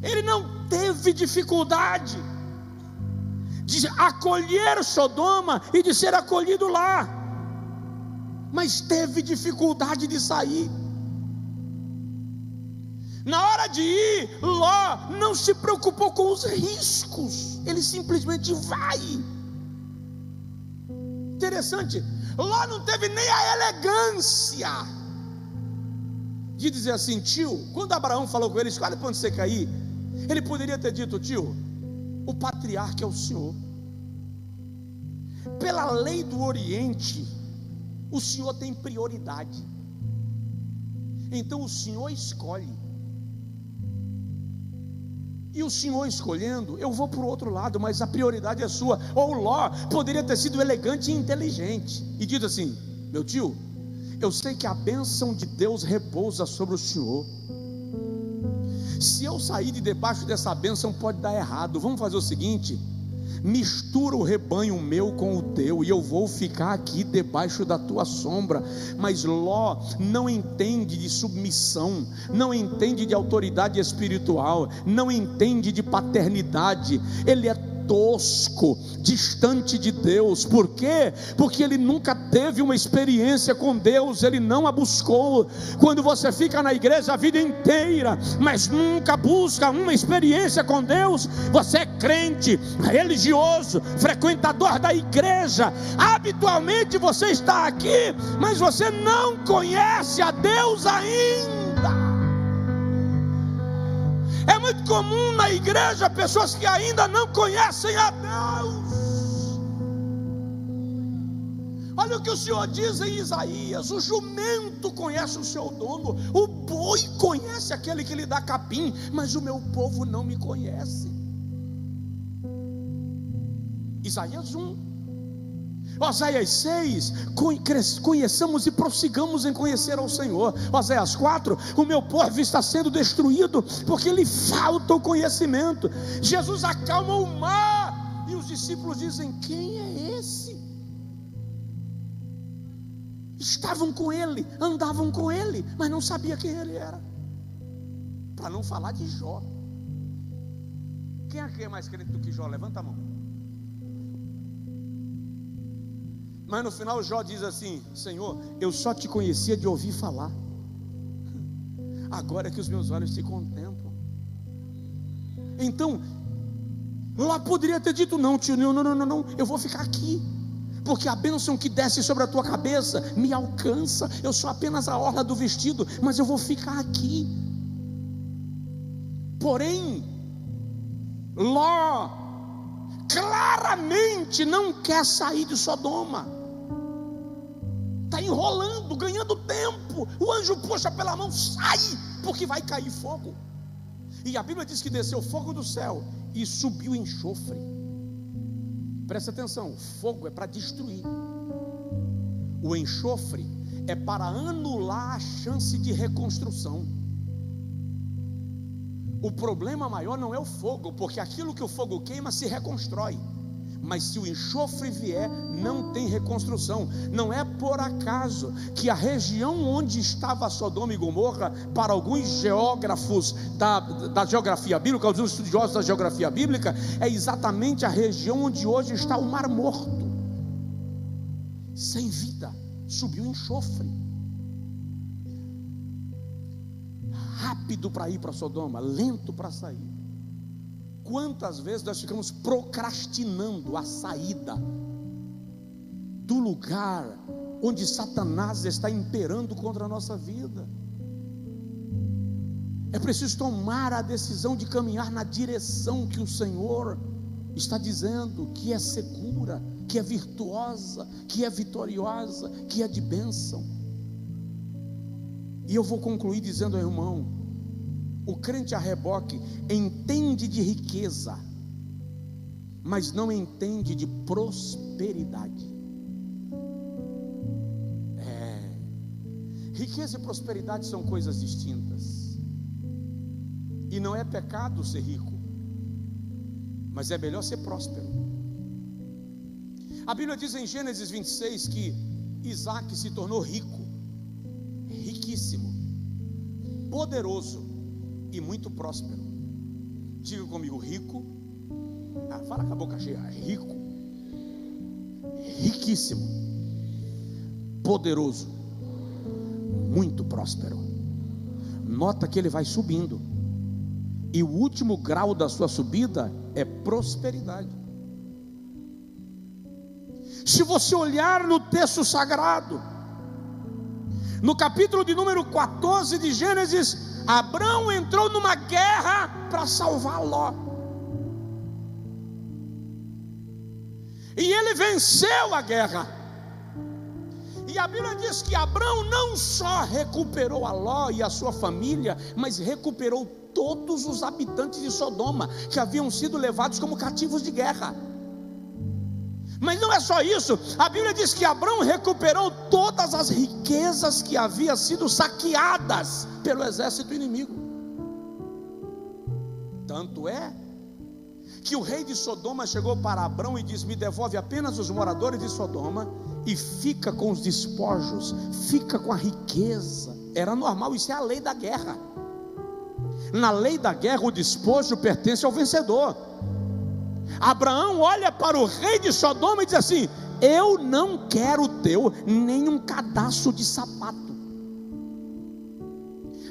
ele não teve dificuldade de acolher Sodoma e de ser acolhido lá, mas teve dificuldade de sair. Na hora de ir, Ló não se preocupou com os riscos, ele simplesmente vai. Interessante, Ló não teve nem a elegância de dizer assim: tio, quando Abraão falou com ele, escolhe para onde você quer ir, ele poderia ter dito: tio, o patriarca é o Senhor. Pela lei do Oriente, o Senhor tem prioridade. Então o Senhor escolhe. E o Senhor escolhendo, eu vou para o outro lado, mas a prioridade é sua. Ou Ló poderia ter sido elegante e inteligente e dito assim: meu tio, eu sei que a bênção de Deus repousa sobre o Senhor. Se eu sair de debaixo dessa bênção pode dar errado. Vamos fazer o seguinte: mistura o rebanho meu com o teu, e eu vou ficar aqui debaixo da tua sombra. Mas Ló não entende de submissão, não entende de autoridade espiritual, não entende de paternidade. Ele é tosco, distante de Deus. Por quê? Porque ele nunca teve uma experiência com Deus, ele não a buscou. Quando você fica na igreja a vida inteira, mas nunca busca uma experiência com Deus, você é crente, religioso, frequentador da igreja, habitualmente você está aqui, mas você não conhece a Deus ainda. É muito comum na igreja pessoas que ainda não conhecem a Deus. Olha o que o Senhor diz em Isaías: o jumento conhece o seu dono, o boi conhece aquele que lhe dá capim, mas o meu povo não me conhece. Isaías 1. Oséias 6, conheçamos e prossigamos em conhecer ao Senhor. Oséias 4, o meu povo está sendo destruído porque lhe falta o conhecimento. Jesus acalma o mar e os discípulos dizem: quem é esse? Estavam com ele, andavam com ele, mas não sabia quem ele era. Para não falar de Jó. Quem aqui é mais crente do que Jó? Levanta a mão. Mas no final Jó diz assim: Senhor, eu só te conhecia de ouvir falar. agora é que os meus olhos te contemplam. Então, Ló poderia ter dito: não, tio, não, eu vou ficar aqui, porque a bênção que desce sobre a tua cabeça me alcança. Eu sou apenas a orla do vestido, mas eu vou ficar aqui. Porém, Ló claramente não quer sair de Sodoma, está enrolando, ganhando tempo. O anjo puxa pela mão: sai, porque vai cair fogo. E a Bíblia diz que desceu fogo do céu e subiu enxofre. Presta atenção, o fogo é para destruir, o enxofre é para anular a chance de reconstrução. O problema maior não é o fogo, porque aquilo que o fogo queima se reconstrói. Mas se o enxofre vier, não tem reconstrução. Não é por acaso que a região onde estava Sodoma e Gomorra, para alguns geógrafos da geografia bíblica, alguns estudiosos da geografia bíblica, é exatamente a região onde hoje está o Mar Morto, sem vida. Subiu enxofre, rápido para ir para Sodoma, lento para sair. Quantas vezes nós ficamos procrastinando a saída do lugar onde Satanás está imperando contra a nossa vida? É preciso tomar a decisão de caminhar na direção que o Senhor está dizendo, que é segura, que é virtuosa, que é vitoriosa, que é de bênção. E eu vou concluir dizendo ao irmão: o crente a reboque entende de riqueza, mas não entende de prosperidade. Riqueza e prosperidade são coisas distintas. E não é pecado ser rico, mas é melhor ser próspero. A Bíblia diz em Gênesis 26 que Isaac se tornou rico, riquíssimo, poderoso e muito próspero. Diga comigo: rico. Fala com a boca cheia: rico, riquíssimo, poderoso, muito próspero. Nota que ele vai subindo, e o último grau da sua subida é prosperidade. Se você olhar no texto sagrado, no capítulo de número 14 de Gênesis, Abrão entrou numa guerra para salvar Ló, e ele venceu a guerra. E a Bíblia diz que Abrão não só recuperou a Ló e a sua família, mas recuperou todos os habitantes de Sodoma, que haviam sido levados como cativos de guerra. Mas não é só isso, a Bíblia diz que Abrão recuperou todas as riquezas que haviam sido saqueadas pelo exército inimigo. Tanto é que o rei de Sodoma chegou para Abrão e disse: me devolve apenas os moradores de Sodoma e fica com os despojos, fica com a riqueza. Era normal, isso é a lei da guerra. Na lei da guerra, o despojo pertence ao vencedor. Abraão olha para o rei de Sodoma e diz assim: eu não quero teu nem um cadastro de sapato,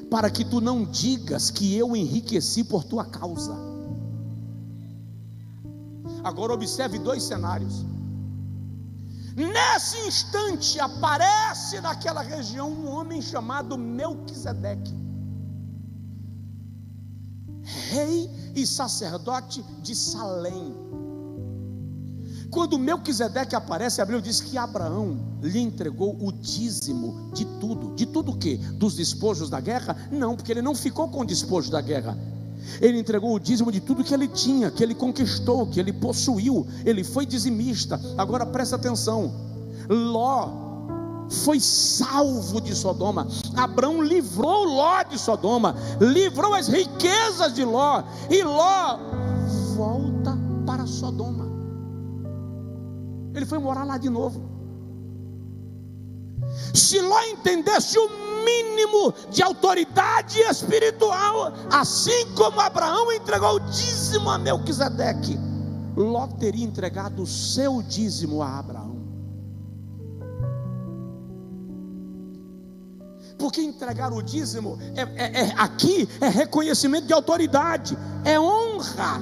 para que tu não digas que eu enriqueci por tua causa. Agora observe dois cenários. Nesse instante aparece naquela região um homem chamado Melquisedeque, rei e sacerdote de Salém. Quando Melquisedeque aparece, a Bíblia diz que Abraão lhe entregou o dízimo de tudo. De tudo o quê? Dos despojos da guerra? Não, porque ele não ficou com o despojo da guerra. Ele entregou o dízimo de tudo que ele tinha, que ele conquistou, que ele possuiu. Ele foi dizimista. Agora presta atenção: Ló foi salvo de Sodoma. Abrão livrou Ló de Sodoma, livrou as riquezas de Ló, e Ló volta para Sodoma. Ele foi morar lá de novo. Se Ló entendesse o mínimo de autoridade espiritual, assim como Abraão entregou o dízimo a Melquisedeque, Ló teria entregado o seu dízimo a Abraão. Porque entregar o dízimo aqui é reconhecimento de autoridade, é honra.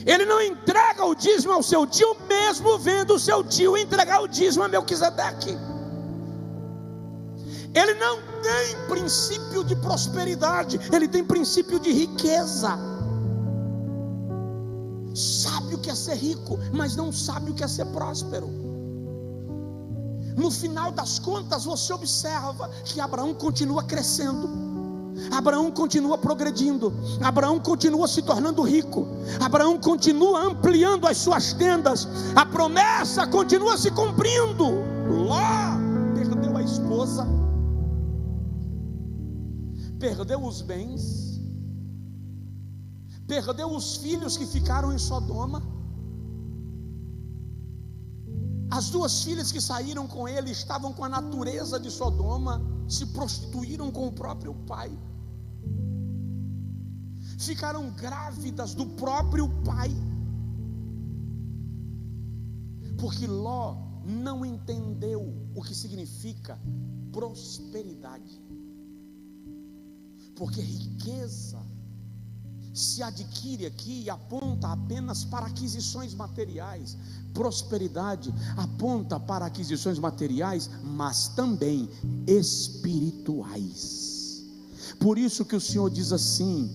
Ele não entrega o dízimo ao seu tio, mesmo vendo o seu tio entregar o dízimo a Melquisedeque. Ele não tem princípio de prosperidade, ele tem princípio de riqueza. Sabe o que é ser rico, mas não sabe o que é ser próspero. No final das contas, você observa que Abraão continua crescendo, Abraão continua progredindo, Abraão continua se tornando rico, Abraão continua ampliando as suas tendas, a promessa continua se cumprindo. Ló perdeu a esposa, perdeu os bens, perdeu os filhos que ficaram em Sodoma. As duas filhas que saíram com ele estavam com a natureza de Sodoma, se prostituíram com o próprio pai, ficaram grávidas do próprio pai, porque Ló não entendeu o que significa prosperidade. Porque riqueza se adquire aqui e aponta apenas para aquisições materiais. Prosperidade aponta para aquisições materiais, mas também espirituais. Por isso que o Senhor diz assim: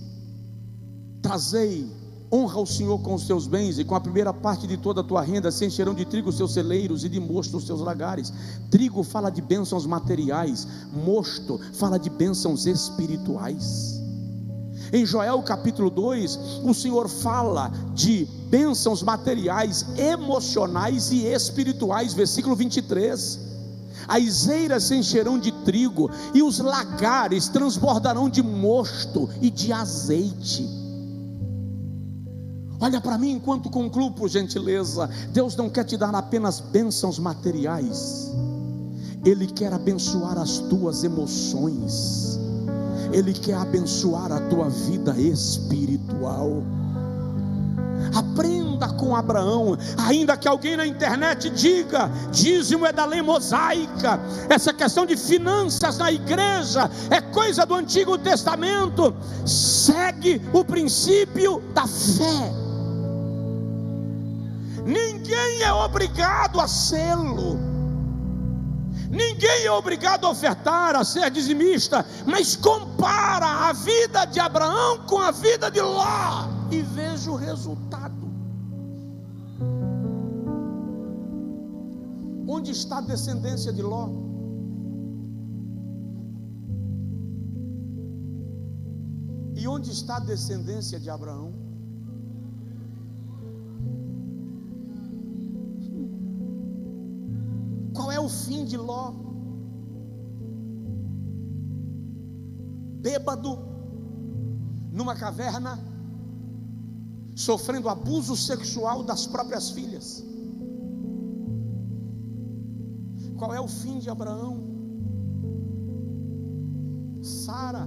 trazei, honra ao Senhor com os teus bens, e com a primeira parte de toda a tua renda se encherão de trigo os teus celeiros e de mosto os teus lagares. Trigo fala de bênçãos materiais, mosto fala de bênçãos espirituais. Em Joel capítulo 2, o Senhor fala de bênçãos materiais, emocionais e espirituais. Versículo 23: as eiras se encherão de trigo e os lagares transbordarão de mosto e de azeite. Olha para mim enquanto concluo, por gentileza. Deus não quer te dar apenas bênçãos materiais, Ele quer abençoar as tuas emoções, Ele quer abençoar a tua vida espiritual. Aprenda com Abraão. Ainda que alguém na internet diga: dízimo é da lei mosaica, essa questão de finanças na igreja é coisa do Antigo Testamento. Segue o princípio da fé. Ninguém é obrigado a sê-lo, ninguém é obrigado a ofertar, a ser dizimista, mas compara a vida de Abraão com a vida de Ló e veja o resultado. Onde está a descendência de Ló? E onde está a descendência de Abraão? Qual é o fim de Ló? Bêbado, numa caverna, sofrendo abuso sexual das próprias filhas. Qual é o fim de Abraão? Sara,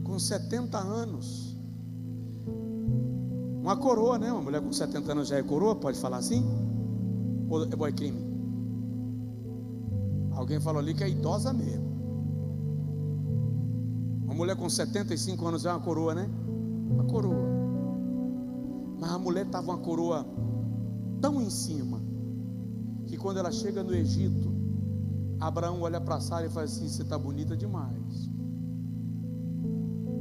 com 70 anos, uma coroa, né? Uma mulher com 70 anos já é coroa, pode falar assim? Ou é crime? Alguém falou ali que é idosa mesmo. Uma mulher com 75 anos é uma coroa, né? Uma coroa. Mas a mulher estava uma coroa tão em cima, que quando ela chega no Egito, Abraão olha para Sara e fala assim: você está bonita demais.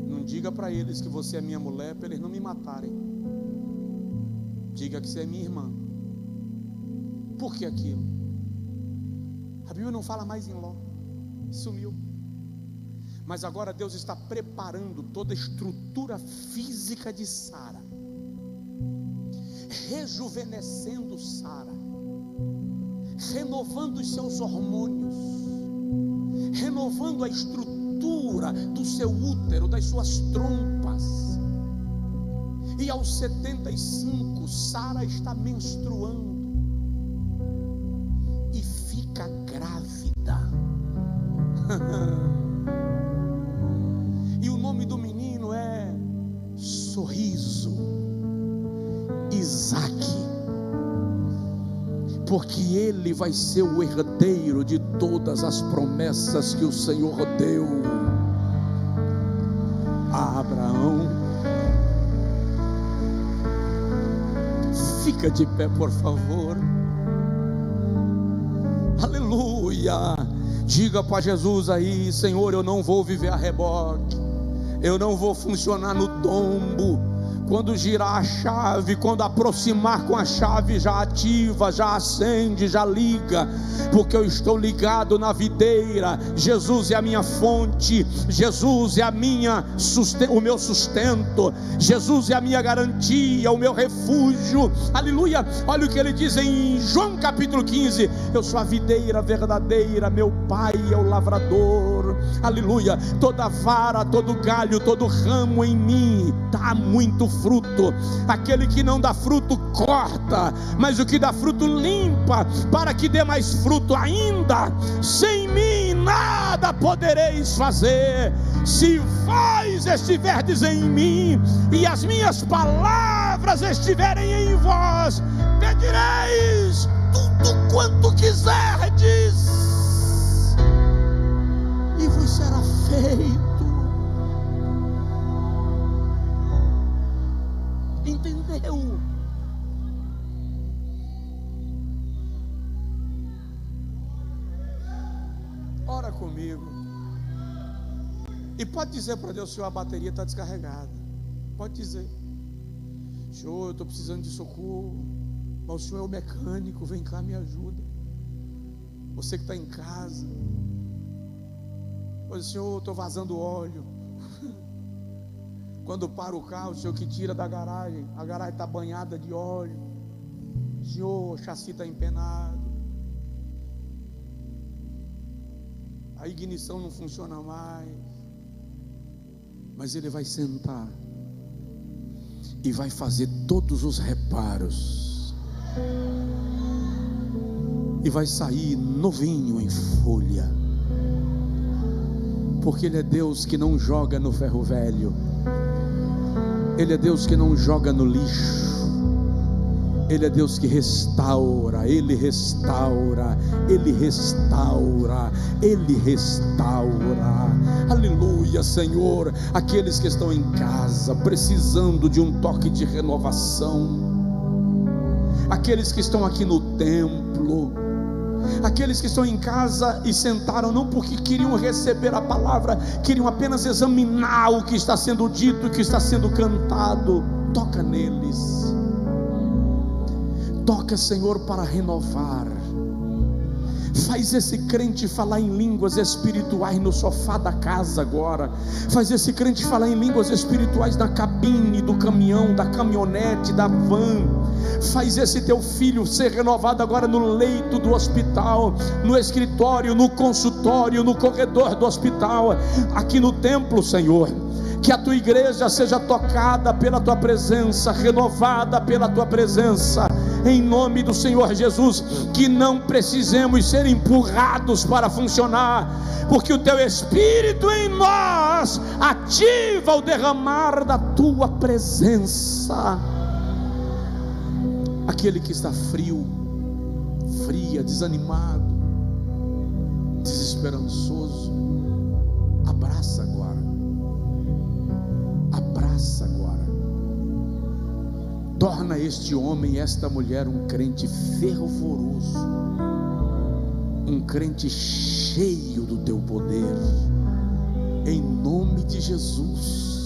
Não diga para eles que você é minha mulher, para eles não me matarem. Diga que você é minha irmã. Por que aquilo? A Bíblia não fala mais em Ló, sumiu. Mas agora Deus está preparando toda a estrutura física de Sara, rejuvenescendo Sara, renovando os seus hormônios, renovando a estrutura do seu útero, das suas trompas. E aos 75, Sara está menstruando e fica grávida. E o nome do menino é Sorriso, Isaac. porque ele vai ser o herdeiro de todas as promessas que o Senhor deu a Abraão. Fica de pé, por favor. Aleluia. Diga para Jesus aí: Senhor, eu não vou viver a reboque, eu não vou funcionar no tombo. Quando girar a chave, quando aproximar com a chave, já ativa, já acende, já liga, porque eu estou ligado na videira. Jesus é a minha fonte, Jesus é o meu sustento, Jesus é a minha garantia, o meu refúgio. Aleluia. Olha o que ele diz em João capítulo 15: eu sou a videira verdadeira, meu Pai é o lavrador. Aleluia. Toda vara, todo galho, todo ramo em mim dá muito fruto. Aquele que não dá fruto corta, mas o que dá fruto limpa, para que dê mais fruto ainda. Sem mim nada podereis fazer. Se vós estiverdes em mim e as minhas palavras estiverem em vós, pedireis tudo quanto quiserdes e vos será feito. Entendeu? Ora comigo. E pode dizer para Deus: Senhor, a bateria está descarregada. Pode dizer: Senhor, eu estou precisando de socorro, mas o Senhor é o mecânico, vem cá, me ajuda. Você que está em casa, pois Senhor, eu estou vazando óleo. Quando para o carro, o Senhor que tira da garagem, a garagem está banhada de óleo. Senhor, o chassi está empenado, a ignição não funciona mais. Mas Ele vai sentar e vai fazer todos os reparos, e vai sair novinho em folha, porque Ele é Deus que não joga no ferro velho. Ele é Deus que não joga no lixo. Ele é Deus que restaura. Ele restaura. Ele restaura. Ele restaura. Aleluia, Senhor. Aqueles que estão em casa precisando de um toque de renovação, aqueles que estão aqui no templo, aqueles que estão em casa e sentaram não porque queriam receber a palavra, queriam apenas examinar o que está sendo dito, o que está sendo cantado. Toca neles. Toca, Senhor, para renovar. Faz esse crente falar em línguas espirituais no sofá da casa agora. Faz esse crente falar em línguas espirituais na cabine do caminhão, da caminhonete, da van. Faz esse teu filho ser renovado agora no leito do hospital, no escritório, no consultório, no corredor do hospital, aqui no templo, Senhor. Que a tua igreja seja tocada pela tua presença, renovada pela tua presença, em nome do Senhor Jesus. Que não precisemos ser empurrados para funcionar, porque o teu Espírito em nós ativa o derramar da tua presença. Aquele que está frio, fria, desanimado, desesperançoso, abraça agora. Abraça agora. Torna este homem e esta mulher um crente fervoroso, um crente cheio do teu poder, em nome de Jesus.